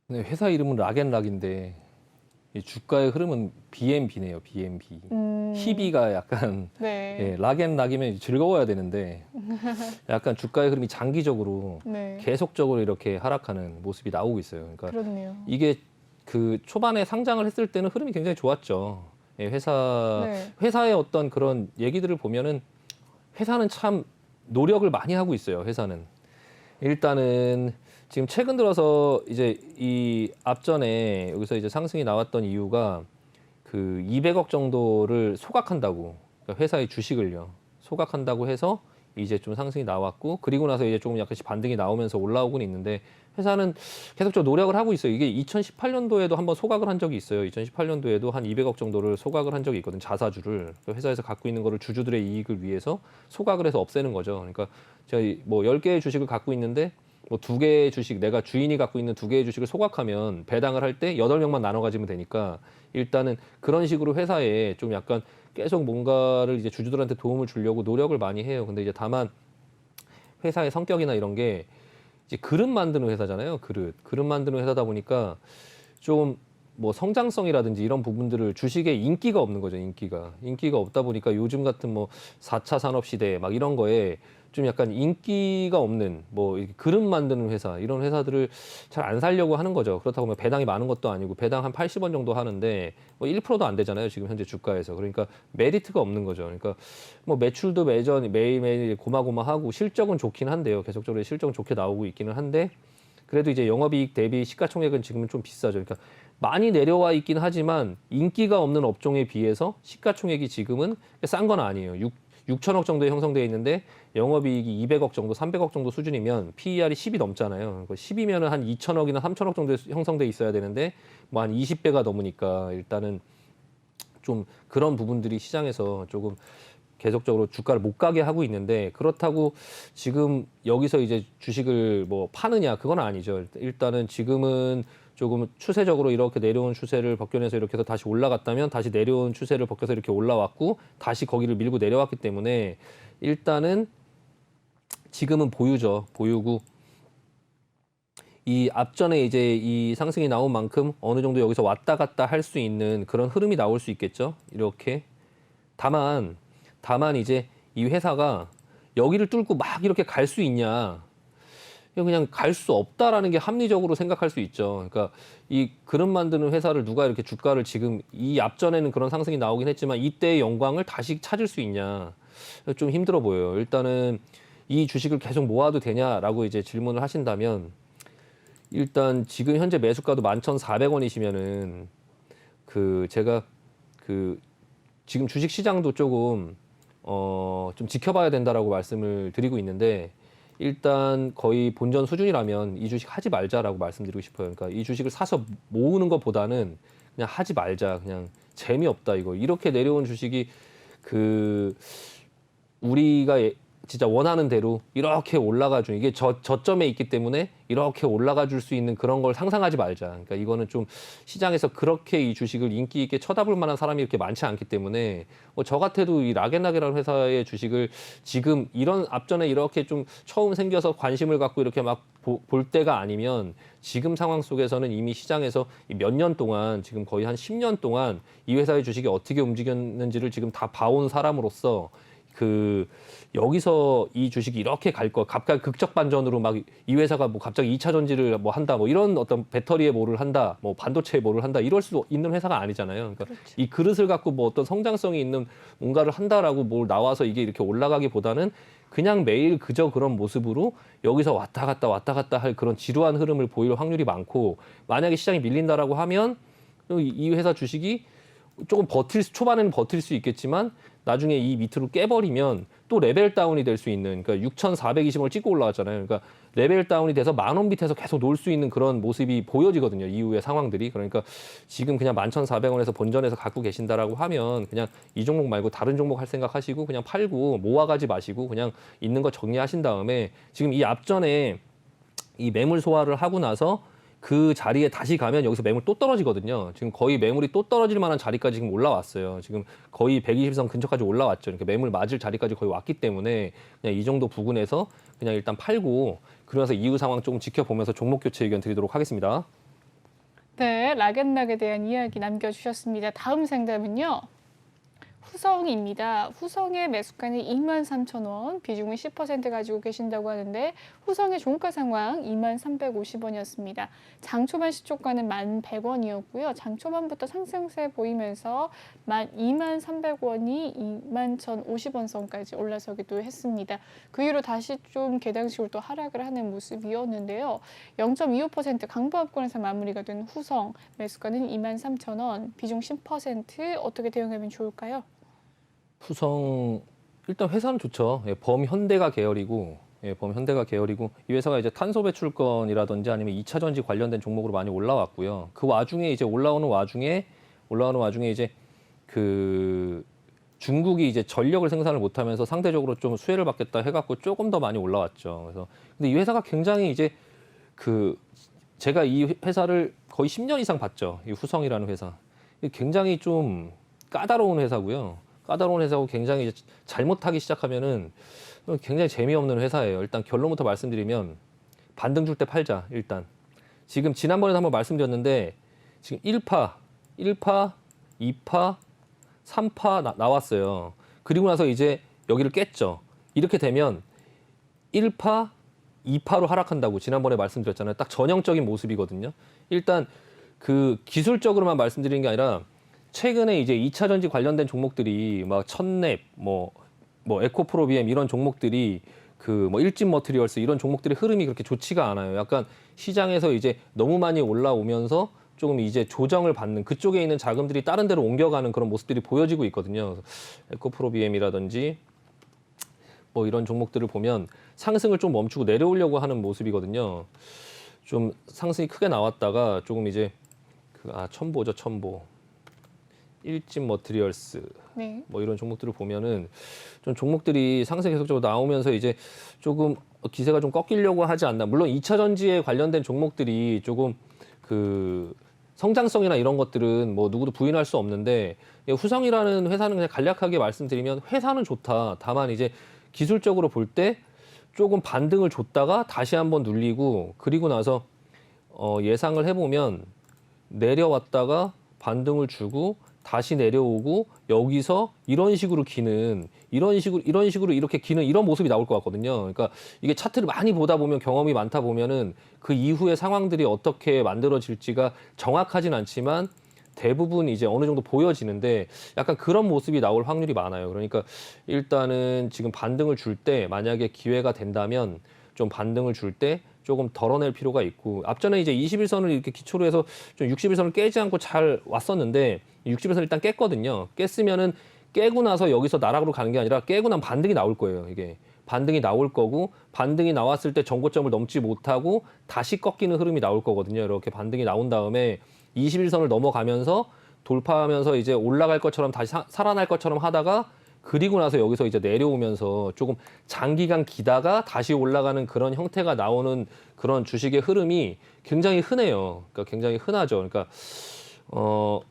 네, 회사 이름은 락앤락인데 이 주가의 흐름은 BNB네요. BNB. 희비가 약간 네. 예, 락앤락이면 즐거워야 되는데 약간 주가의 흐름이 장기적으로 네. 계속적으로 이렇게 하락하는 모습이 나오고 있어요. 그러니까 그렇네요. 이게 그 초반에 상장을 했을 때는 흐름이 굉장히 좋았죠. 예, 네. 회사의 어떤 그런 얘기들을 보면은 회사는 참 노력을 많이 하고 있어요. 회사는 일단은 지금 최근 들어서 이제 이 앞전에 여기서 이제 상승이 나왔던 이유가 그 200억 정도를 소각한다고, 그러니까 회사의 주식을요 소각한다고 해서 이제 좀 상승이 나왔고, 그리고 나서 이제 조금 약간씩 반등이 나오면서 올라오고는 있는데, 회사는 계속적으로 노력을 하고 있어요. 이게 2018년도에도 한번 소각을 한 적이 있어요. 2018년도에도 한 200억 정도를 소각을 한 적이 있거든요. 자사주를. 회사에서 갖고 있는 거를 주주들의 이익을 위해서 소각을 해서 없애는 거죠. 그러니까 제가 뭐 10개의 주식을 갖고 있는데 뭐 2개의 주식, 내가 주인이 갖고 있는 2개의 주식을 소각하면 배당을 할 때 8명만 나눠 가지면 되니까, 일단은 그런 식으로 회사에 좀 약간 계속 뭔가를 이제 주주들한테 도움을 주려고 노력을 많이 해요. 근데 이제 다만 회사의 성격이나 이런 게 이제 그릇 만드는 회사잖아요. 그릇 만드는 회사다 보니까 좀 뭐 성장성이라든지 이런 부분들을, 주식에 인기가 없는 거죠. 인기가 없다 보니까 요즘 같은 뭐 4차 산업 시대 막 이런 거에 좀 약간 인기가 없는 뭐 이렇게 그릇 만드는 회사, 이런 회사들을 잘 안 살려고 하는 거죠. 그렇다고 뭐 배당이 많은 것도 아니고, 배당 한 80원 정도 하는데 뭐 1%도 안 되잖아요. 지금 현재 주가에서. 그러니까 메리트가 없는 거죠. 그러니까 뭐 매출도 매일매일 고마고마하고 실적은 좋긴 한데요. 계속적으로 실적은 좋게 나오고 있기는 한데, 그래도 이제 영업이익 대비 시가총액은 지금은 좀 비싸죠. 그러니까 많이 내려와 있긴 하지만 인기가 없는 업종에 비해서 시가총액이 지금은 싼 건 아니에요. 6천억 정도에 형성되어 있는데 영업이익이 200억 정도, 300억 정도 수준이면 PER이 10이 넘잖아요. 10이면 한 2천억이나 3천억 정도에 형성돼 있어야 되는데 뭐 한 20배가 넘으니까, 일단은 좀 그런 부분들이 시장에서 조금 계속적으로 주가를 못 가게 하고 있는데, 그렇다고 지금 여기서 이제 주식을 뭐 파느냐, 그건 아니죠. 일단은 지금은 조금 추세적으로 이렇게 내려온 추세를 벗겨내서 이렇게 해서 다시 올라갔다면 다시 내려온 추세를 벗겨서 이렇게 올라왔고 다시 거기를 밀고 내려왔기 때문에, 일단은 지금은 보유죠. 보유고, 이 앞전에 이제 이 상승이 나온 만큼 어느 정도 여기서 왔다 갔다 할 수 있는 그런 흐름이 나올 수 있겠죠. 이렇게. 다만 이제 이 회사가 여기를 뚫고 막 이렇게 갈 수 있냐, 그냥 갈 수 없다라는 게 합리적으로 생각할 수 있죠. 그러니까 이 그릇 만드는 회사를 누가 이렇게 주가를 지금 이 앞전에는 그런 상승이 나오긴 했지만 이때의 영광을 다시 찾을 수 있냐, 좀 힘들어 보여요. 일단은 이 주식을 계속 모아도 되냐라고 이제 질문을 하신다면, 일단 지금 현재 매수가도 11,400원이시면은 제가 지금 주식 시장도 조금 좀 지켜봐야 된다라고 말씀을 드리고 있는데, 일단 거의 본전 수준이라면 이 주식 하지 말자라고 말씀드리고 싶어요. 그러니까 이 주식을 사서 모으는 것보다는 그냥 하지 말자. 그냥 재미없다 이거. 이렇게 내려온 주식이 우리가 진짜 원하는 대로 이렇게 올라가 준, 이게 저점에 있기 때문에 이렇게 올라가 줄 수 있는 그런 걸 상상하지 말자. 그러니까 이거는 좀 시장에서 그렇게 이 주식을 인기 있게 쳐다볼 만한 사람이 이렇게 많지 않기 때문에, 저 같아도 이 락앤락이라는 회사의 주식을 지금 이런 앞전에 이렇게 좀 처음 생겨서 관심을 갖고 이렇게 막 볼 때가 아니면, 지금 상황 속에서는 이미 시장에서 몇 년 동안, 지금 거의 한 10년 동안 이 회사의 주식이 어떻게 움직였는지를 지금 다 봐온 사람으로서, 여기서 이 주식이 이렇게 갈 거, 갑자기 극적 반전으로 막 이 회사가 뭐 갑자기 2차 전지를 뭐 한다, 뭐 이런 어떤 배터리에 뭐를 한다, 뭐 반도체에 뭐를 한다, 이럴 수 있는 회사가 아니잖아요. 그러니까 그렇죠. 이 그릇을 갖고 뭐 어떤 성장성이 있는 뭔가를 한다라고 뭘 나와서 이게 이렇게 올라가기보다는 그냥 매일 그저 그런 모습으로 여기서 왔다 갔다 할 그런 지루한 흐름을 보일 확률이 많고, 만약에 시장이 밀린다라고 하면 이 회사 주식이 조금 초반에는 버틸 수 있겠지만 나중에 이 밑으로 깨버리면 또 레벨 다운이 될 수 있는, 그러니까 6,420원을 찍고 올라왔잖아요. 그러니까 레벨 다운이 돼서 10,000원 밑에서 계속 놀 수 있는 그런 모습이 보여지거든요. 이후의 상황들이. 그러니까 지금 그냥 11,400원에서 본전에서 갖고 계신다라고 하면 그냥 이 종목 말고 다른 종목 할 생각 하시고 그냥 팔고 모아가지 마시고 그냥 있는 거 정리하신 다음에, 지금 이 앞전에 이 매물 소화를 하고 나서 그 자리에 다시 가면 여기서 매물 또 떨어지거든요. 지금 거의 매물이 또 떨어질 만한 자리까지 지금 올라왔어요. 지금 거의 120선 근처까지 올라왔죠. 그러니까 매물 맞을 자리까지 거의 왔기 때문에 그냥 이 정도 부근에서 그냥 일단 팔고, 그러면서 이후 상황 조금 지켜보면서 종목 교체 의견 드리도록 하겠습니다. 네, 락앤락에 대한 이야기 남겨주셨습니다. 다음 상담은요. 후성입니다. 후성의 매수가는 23,000원, 비중은 10% 가지고 계신다고 하는데 후성의 종가 상황 23,350원이었습니다. 장 초반 시초가는 1,100원이었고요. 장 초반부터 상승세 보이면서 22,300원이 21,050원 선까지 올라서기도 했습니다. 그 이후로 다시 좀 개당식으로 또 하락을 하는 모습이었는데요. 0.25% 강보합권에서 마무리가 된 후성, 매수가는 23,000원, 비중 10%, 어떻게 대응하면 좋을까요? 후성 일단 회사는 좋죠. 예, 범현대가 계열이고, 범현대가 계열이고 이 회사가 이제 탄소 배출권이라든지 아니면 2차 전지 관련된 종목으로 많이 올라왔고요. 그 와중에 이제 올라오는 와중에 이제 그 중국이 이제 전력을 생산을 못하면서 상대적으로 좀 수혜를 받겠다 해갖고 조금 더 많이 올라왔죠. 그래서 근데 이 회사가 굉장히 이제 그 제가 이 회사를 거의 10년 이상 봤죠. 이 후성이라는 회사. 굉장히 좀 까다로운 회사고요. 까다로운 회사고 굉장히 이제 잘못하기 시작하면은 굉장히 재미없는 회사예요. 일단 결론부터 말씀드리면 반등 줄 때 팔자. 일단 지금 지난번에도 한번 말씀드렸는데 지금 1파, 2파, 3파 나왔어요. 그리고 나서 이제 여기를 깼죠. 이렇게 되면 1파, 2파로 하락한다고 지난번에 말씀드렸잖아요. 딱 전형적인 모습이거든요. 일단 그 기술적으로만 말씀드리는 게 아니라 최근에 이제 2차 전지 관련된 종목들이 막 첫랩, 뭐 에코프로비엠 이런 종목들이 그 뭐 일진 머티리얼스 이런 종목들의 흐름이 그렇게 좋지가 않아요. 약간 시장에서 이제 너무 많이 올라오면서 조금 이제 조정을 받는 그쪽에 있는 자금들이 다른 데로 옮겨가는 그런 모습들이 보여지고 있거든요. 에코프로비엠이라든지 뭐 이런 종목들을 보면 상승을 좀 멈추고 내려오려고 하는 모습이거든요. 좀 상승이 크게 나왔다가 조금 이제 첨보죠, 첨보. 일진 머티리얼스 네. 뭐 이런 종목들을 보면은 좀 종목들이 상승 계속적으로 나오면서 이제 조금 기세가 좀 꺾이려고 하지 않나. 물론 2차 전지에 관련된 종목들이 조금 그 성장성이나 이런 것들은 뭐 누구도 부인할 수 없는데 후성이라는 회사는 그냥 간략하게 말씀드리면 회사는 좋다. 다만 이제 기술적으로 볼 때 조금 반등을 줬다가 다시 한번 눌리고 그리고 나서 예상을 해보면 내려왔다가 반등을 주고 다시 내려오고 여기서 이런 식으로 이렇게 기는 이런 모습이 나올 것 같거든요. 그러니까 이게 차트를 많이 보다 보면 경험이 많다 보면은 그 이후의 상황들이 어떻게 만들어질지가 정확하진 않지만 대부분 이제 어느 정도 보여지는데 약간 그런 모습이 나올 확률이 많아요. 그러니까 일단은 지금 반등을 줄 때 만약에 기회가 된다면 좀 반등을 줄 때 조금 덜어낼 필요가 있고 앞전에 이제 21선을 이렇게 기초로 해서 좀 61선을 깨지 않고 잘 왔었는데 61선을 일단 깼거든요. 깼으면은 깨고 나서 여기서 나락으로 가는 게 아니라 깨고 나면 반등이 나올 거예요. 이게 반등이 나올 거고 반등이 나왔을 때 정고점을 넘지 못하고 다시 꺾이는 흐름이 나올 거거든요. 이렇게 반등이 나온 다음에 21선을 넘어가면서 돌파하면서 이제 올라갈 것처럼 다시 살아날 것처럼 하다가 그리고 나서 여기서 이제 내려오면서 조금 장기간 기다가 다시 올라가는 그런 형태가 나오는 그런 주식의 흐름이 굉장히 흔해요. 그러니까 굉장히 흔하죠. 그러니까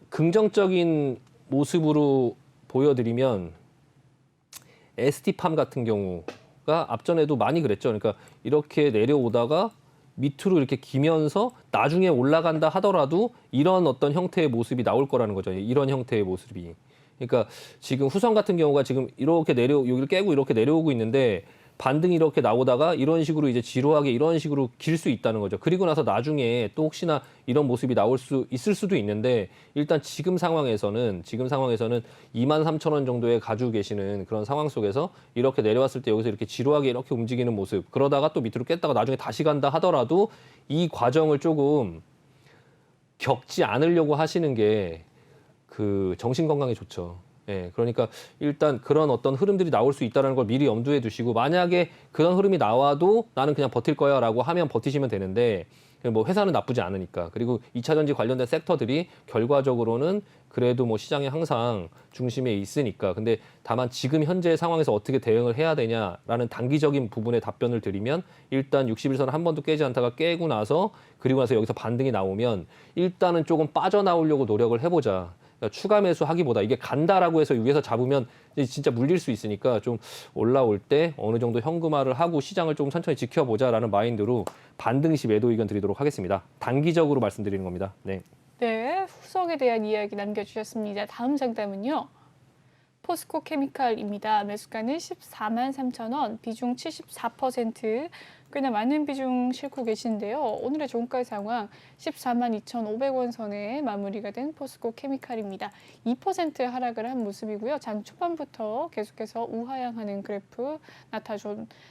긍정적인 모습으로 보여드리면 ST팜 같은 경우가 앞전에도 많이 그랬죠. 그러니까 이렇게 내려오다가 밑으로 이렇게 기면서 나중에 올라간다 하더라도 이런 어떤 형태의 모습이 나올 거라는 거죠. 이런 형태의 모습이. 그러니까 지금 후성 같은 경우가 지금 이렇게 여기를 깨고 이렇게 내려오고 있는데 반등이 이렇게 나오다가 이런 식으로 이제 지루하게 이런 식으로 길 수 있다는 거죠. 그리고 나서 나중에 또 혹시나 이런 모습이 나올 수 있을 수도 있는데 일단 지금 상황에서는 23,000원 정도에 가지고 계시는 그런 상황 속에서 이렇게 내려왔을 때 여기서 이렇게 지루하게 이렇게 움직이는 모습 그러다가 또 밑으로 깼다가 나중에 다시 간다 하더라도 이 과정을 조금 겪지 않으려고 하시는 게 그 정신 건강에 좋죠. 예, 그러니까 일단 그런 어떤 흐름들이 나올 수 있다는 걸 미리 염두에 두시고 만약에 그런 흐름이 나와도 나는 그냥 버틸 거야라고 하면 버티시면 되는데 뭐 회사는 나쁘지 않으니까 그리고 2차 전지 관련된 섹터들이 결과적으로는 그래도 뭐 시장에 항상 중심에 있으니까 근데 다만 지금 현재 상황에서 어떻게 대응을 해야 되냐라는 단기적인 부분에 답변을 드리면 일단 61선을 한 번도 깨지 않다가 깨고 나서 그리고 나서 여기서 반등이 나오면 일단은 조금 빠져나오려고 노력을 해보자. 그러니까 추가 매수하기보다 이게 간다라고 해서 위에서 잡으면 이제 진짜 물릴 수 있으니까 좀 올라올 때 어느 정도 현금화를 하고 시장을 좀 천천히 지켜보자라는 마인드로 반등 시 매도 의견 드리도록 하겠습니다. 단기적으로 말씀드리는 겁니다. 네. 네, 후석에 대한 이야기 남겨주셨습니다. 다음 장담은요. 포스코 케미칼입니다. 매수가는 14만 3천 원, 비중 74%, 꽤나 많은 비중 싣고 계신데요. 오늘의 종가 상황 14만 2,500원 선에 마무리가 된 포스코 케미칼입니다. 2% 하락을 한 모습이고요. 장 초반부터 계속해서 우하향하는 그래프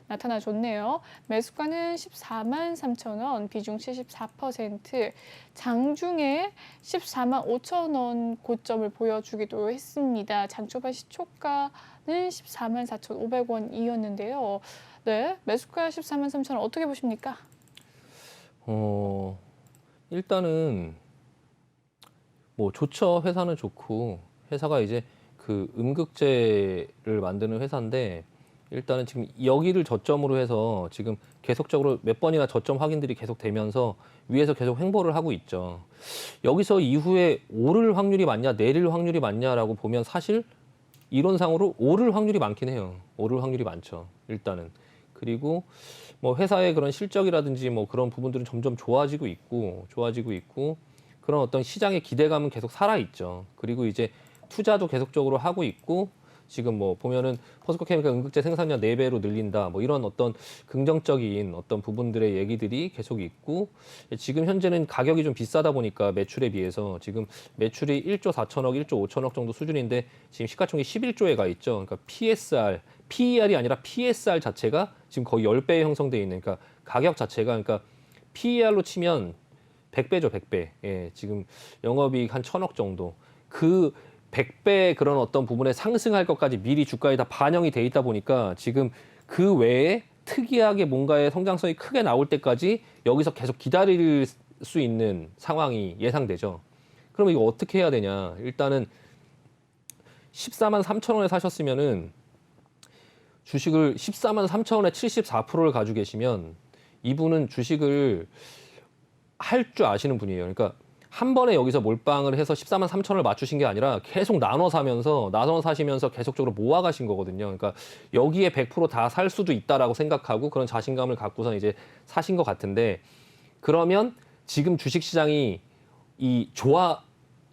나타나줬네요. 매수가는 14만 3천 원, 비중 74%, 장중에 14만 5천 원 고점을 보여주기도 했습니다. 장 초반 시초가는 14만 4,500원이었는데요. 네, 매수가 14만 3천 원 어떻게 보십니까? 일단은 뭐 좋죠. 회사는 좋고 회사가 이제 그 음극재를 만드는 회사인데 일단은 지금 여기를 저점으로 해서 지금 계속적으로 몇 번이나 저점 확인들이 계속 되면서 위에서 계속 횡보를 하고 있죠. 여기서 이후에 오를 확률이 많냐 내릴 확률이 많냐라고 보면 사실 이론상으로 오를 확률이 많긴 해요. 오를 확률이 많죠. 일단은. 그리고 뭐 회사의 그런 실적이라든지 뭐 그런 부분들은 점점 좋아지고 있고 그런 어떤 시장의 기대감은 계속 살아 있죠. 그리고 이제 투자도 계속적으로 하고 있고 지금 뭐 보면은 포스코 케미칼 음극재 생산량 4배로 늘린다. 뭐 이런 어떤 긍정적인 어떤 부분들의 얘기들이 계속 있고 지금 현재는 가격이 좀 비싸다 보니까 매출에 비해서 지금 매출이 1조 4천억, 1조 5천억 정도 수준인데 지금 시가총액이 11조에 가 있죠. 그러니까 PER이 아니라 PSR 자체가 지금 거의 10배에 형성돼 있는 그러니까 가격 자체가 그러니까 PER로 치면 100배죠, 100배. 예, 지금 영업이익 한 1,000억 정도. 그 100배 그런 어떤 부분에 상승할 것까지 미리 주가에 다 반영이 돼 있다 보니까 지금 그 외에 특이하게 뭔가의 성장성이 크게 나올 때까지 여기서 계속 기다릴 수 있는 상황이 예상되죠. 그러면 이거 어떻게 해야 되냐? 일단은 14만 3천 원에 사셨으면은 주식을 14만 3천 원에 74%를 가지고 계시면 이분은 주식을 할 줄 아시는 분이에요. 그러니까 한 번에 여기서 몰빵을 해서 14만 3천 원을 맞추신 게 아니라 계속 나눠 사시면서 계속적으로 모아가신 거거든요. 그러니까 여기에 100% 다 살 수도 있다라고 생각하고 그런 자신감을 갖고서 이제 사신 것 같은데 그러면 지금 주식시장이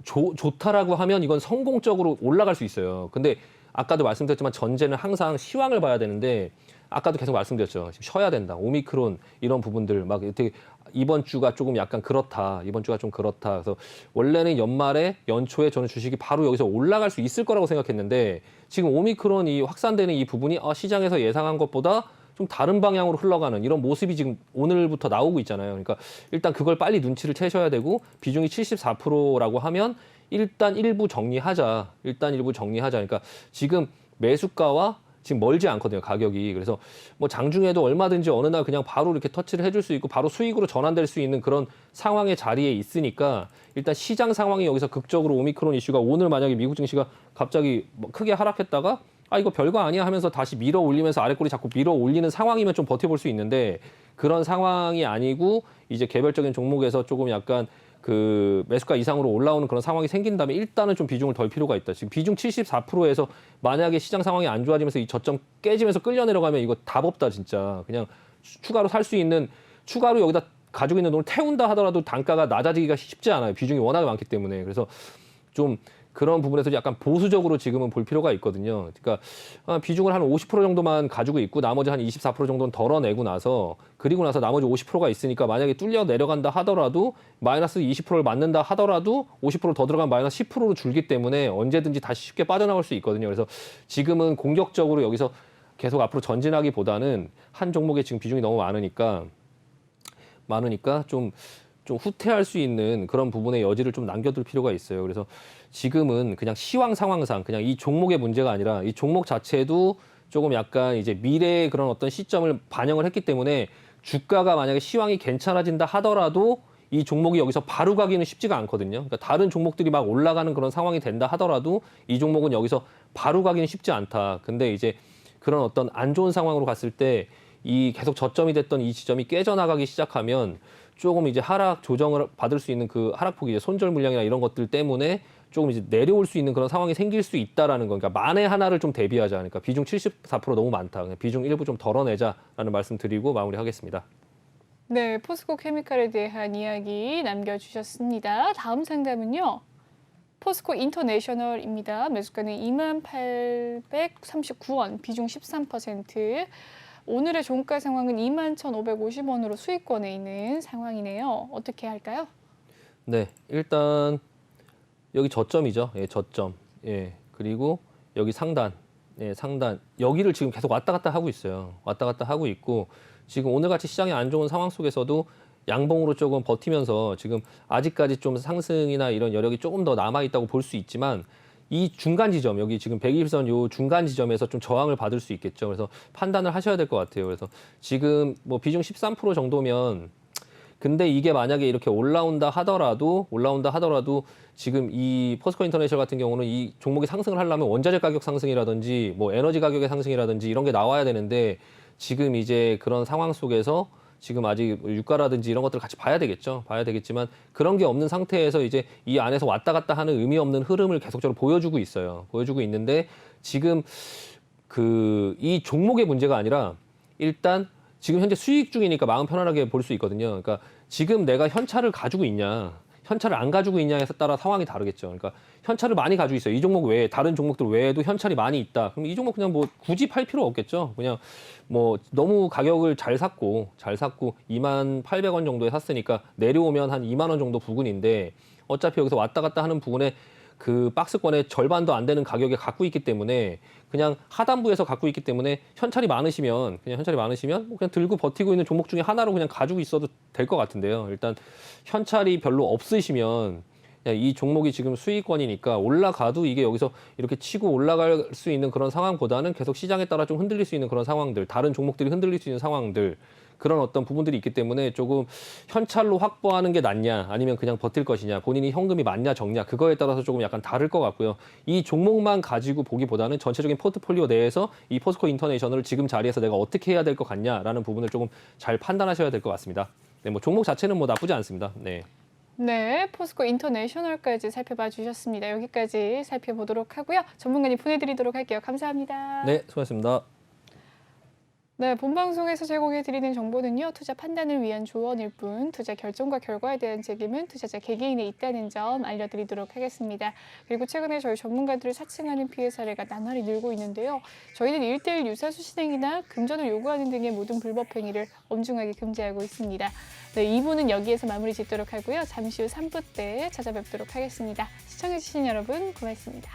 좋다라고 하면 이건 성공적으로 올라갈 수 있어요. 근데 아까도 말씀드렸지만 전제는 항상 시황을 봐야 되는데 아까도 계속 말씀드렸죠. 지금 쉬어야 된다. 오미크론 이런 부분들 막 되게 이번 주가 조금 약간 그렇다. 이번 주가 좀 그렇다. 그래서 원래는 연초에 저는 주식이 바로 여기서 올라갈 수 있을 거라고 생각했는데 지금 오미크론이 확산되는 이 부분이 시장에서 예상한 것보다 좀 다른 방향으로 흘러가는 이런 모습이 지금 오늘부터 나오고 있잖아요. 그러니까 일단 그걸 빨리 눈치를 채셔야 되고 비중이 74%라고 하면 일단 일부 정리하자. 그러니까 지금 매수가와 지금 멀지 않거든요, 가격이. 그래서 뭐 장중에도 얼마든지 어느 날 그냥 바로 이렇게 터치를 해줄 수 있고 바로 수익으로 전환될 수 있는 그런 상황의 자리에 있으니까 일단 시장 상황이 여기서 극적으로 오미크론 이슈가 오늘 만약에 미국 증시가 갑자기 뭐 크게 하락했다가 이거 별거 아니야 하면서 다시 밀어 올리면서 아래꼬리 자꾸 밀어 올리는 상황이면 좀 버텨볼 수 있는데 그런 상황이 아니고 이제 개별적인 종목에서 조금 약간 그 매수가 이상으로 올라오는 그런 상황이 생긴다면 일단은 좀 비중을 덜 필요가 있다. 지금 비중 74%에서 만약에 시장 상황이 안 좋아지면서 이 저점 깨지면서 끌려 내려가면 이거 답 없다 진짜. 그냥 추가로 살 수 있는 추가로 여기다 가지고 있는 돈을 태운다 하더라도 단가가 낮아지기가 쉽지 않아요. 비중이 워낙 많기 때문에. 그래서 좀 그런 부분에서 약간 보수적으로 지금은 볼 필요가 있거든요. 그러니까 비중을 한 50% 정도만 가지고 있고 나머지 한 24% 정도는 덜어내고 나서 그리고 나서 나머지 50%가 있으니까 만약에 뚫려 내려간다 하더라도 마이너스 20%를 맞는다 하더라도 50% 더 들어가면 마이너스 10%로 줄기 때문에 언제든지 다시 쉽게 빠져나올 수 있거든요. 그래서 지금은 공격적으로 여기서 계속 앞으로 전진하기보다는 한 종목에 지금 비중이 너무 많으니까 좀 후퇴할 수 있는 그런 부분의 여지를 좀 남겨둘 필요가 있어요. 그래서 지금은 그냥 시황 상황상 그냥 이 종목의 문제가 아니라 이 종목 자체도 조금 약간 이제 미래의 그런 어떤 시점을 반영을 했기 때문에 주가가 만약에 시황이 괜찮아진다 하더라도 이 종목이 여기서 바로 가기는 쉽지가 않거든요. 그러니까 다른 종목들이 막 올라가는 그런 상황이 된다 하더라도 이 종목은 여기서 바로 가기는 쉽지 않다. 근데 이제 그런 어떤 안 좋은 상황으로 갔을 때 이 계속 저점이 됐던 이 지점이 깨져나가기 시작하면 조금 이제 하락 조정을 받을 수 있는 그 하락폭이 이제 손절 물량이나 이런 것들 때문에 조금 이제 내려올 수 있는 그런 상황이 생길 수 있다라는 거. 그러니까 만에 하나를 좀 대비하자. 그러니까 비중 74% 너무 많다. 그냥 비중 일부 좀 덜어내자라는 말씀 드리고 마무리하겠습니다. 네, 포스코 케미칼에 대한 이야기 남겨주셨습니다. 다음 상담은요. 포스코 인터내셔널입니다. 매수가는 2839원, 비중 13%. 오늘의 종가 상황은 21,550원으로 수익권에 있는 상황이네요. 어떻게 할까요? 네, 일단 여기 저점이죠. 예, 저점. 예, 그리고 여기 상단. 예, 상단. 여기를 지금 계속 왔다 갔다 하고 있어요. 왔다 갔다 하고 있고 지금 오늘같이 시장이 안 좋은 상황 속에서도 양봉으로 조금 버티면서 지금 아직까지 좀 상승이나 이런 여력이 조금 더 남아 있다고 볼 수 있지만 이 중간 지점 여기 지금 120선 요 중간 지점에서 좀 저항을 받을 수 있겠죠. 그래서 판단을 하셔야 될 것 같아요. 그래서 지금 뭐 비중 13% 정도면 근데 이게 만약에 이렇게 올라온다 하더라도 지금 이 포스코 인터내셔널 같은 경우는 이 종목이 상승을 하려면 원자재 가격 상승이라든지 뭐 에너지 가격의 상승이라든지 이런 게 나와야 되는데 지금 이제 그런 상황 속에서 지금 아직 유가라든지 이런 것들을 같이 봐야 되겠죠. 봐야 되겠지만 그런 게 없는 상태에서 이제 이 안에서 왔다 갔다 하는 의미 없는 흐름을 계속적으로 보여주고 있어요. 보여주고 있는데 지금 그 이 종목의 문제가 아니라 일단 지금 현재 수익 중이니까 마음 편안하게 볼 수 있거든요. 그러니까 지금 내가 현찰을 가지고 있냐, 현찰을 안 가지고 있냐에 따라 상황이 다르겠죠. 그러니까 현찰을 많이 가지고 있어요. 이 종목 외에 다른 종목들 외에도 현찰이 많이 있다. 그럼 이 종목 그냥 뭐 굳이 팔 필요 없겠죠. 그냥 뭐 너무 가격을 잘 샀고 28,800원 정도에 샀으니까 내려오면 한 2만 원 정도 부근인데 어차피 여기서 왔다 갔다 하는 부분에 그 박스권의 절반도 안 되는 가격에 갖고 있기 때문에 그냥 하단부에서 갖고 있기 때문에 현찰이 많으시면 뭐 그냥 들고 버티고 있는 종목 중에 하나로 그냥 가지고 있어도 될 것 같은데요. 일단 현찰이 별로 없으시면 그냥 이 종목이 지금 수익권이니까 올라가도 이게 여기서 이렇게 치고 올라갈 수 있는 그런 상황보다는 계속 시장에 따라 좀 흔들릴 수 있는 그런 상황들, 다른 종목들이 흔들릴 수 있는 상황들 그런 어떤 부분들이 있기 때문에 조금 현찰로 확보하는 게 낫냐 아니면 그냥 버틸 것이냐 본인이 현금이 많냐 적냐 그거에 따라서 조금 약간 다를 것 같고요. 이 종목만 가지고 보기보다는 전체적인 포트폴리오 내에서 이 포스코 인터내셔널을 지금 자리에서 내가 어떻게 해야 될 것 같냐라는 부분을 조금 잘 판단하셔야 될 것 같습니다. 네, 뭐 종목 자체는 뭐 나쁘지 않습니다. 네. 네, 포스코 인터내셔널까지 살펴봐 주셨습니다. 여기까지 살펴보도록 하고요. 전문가님 보내드리도록 할게요. 감사합니다. 네, 수고하셨습니다. 네, 본방송에서 제공해드리는 정보는요. 투자 판단을 위한 조언일 뿐 투자 결정과 결과에 대한 책임은 투자자 개개인에 있다는 점 알려드리도록 하겠습니다. 그리고 최근에 저희 전문가들을 사칭하는 피해 사례가 나날이 늘고 있는데요. 저희는 1:1 유사수 실행이나 금전을 요구하는 등의 모든 불법 행위를 엄중하게 금지하고 있습니다. 네, 2부는 여기에서 마무리 짓도록 하고요. 잠시 후 3부 때 찾아뵙도록 하겠습니다. 시청해주신 여러분 고맙습니다.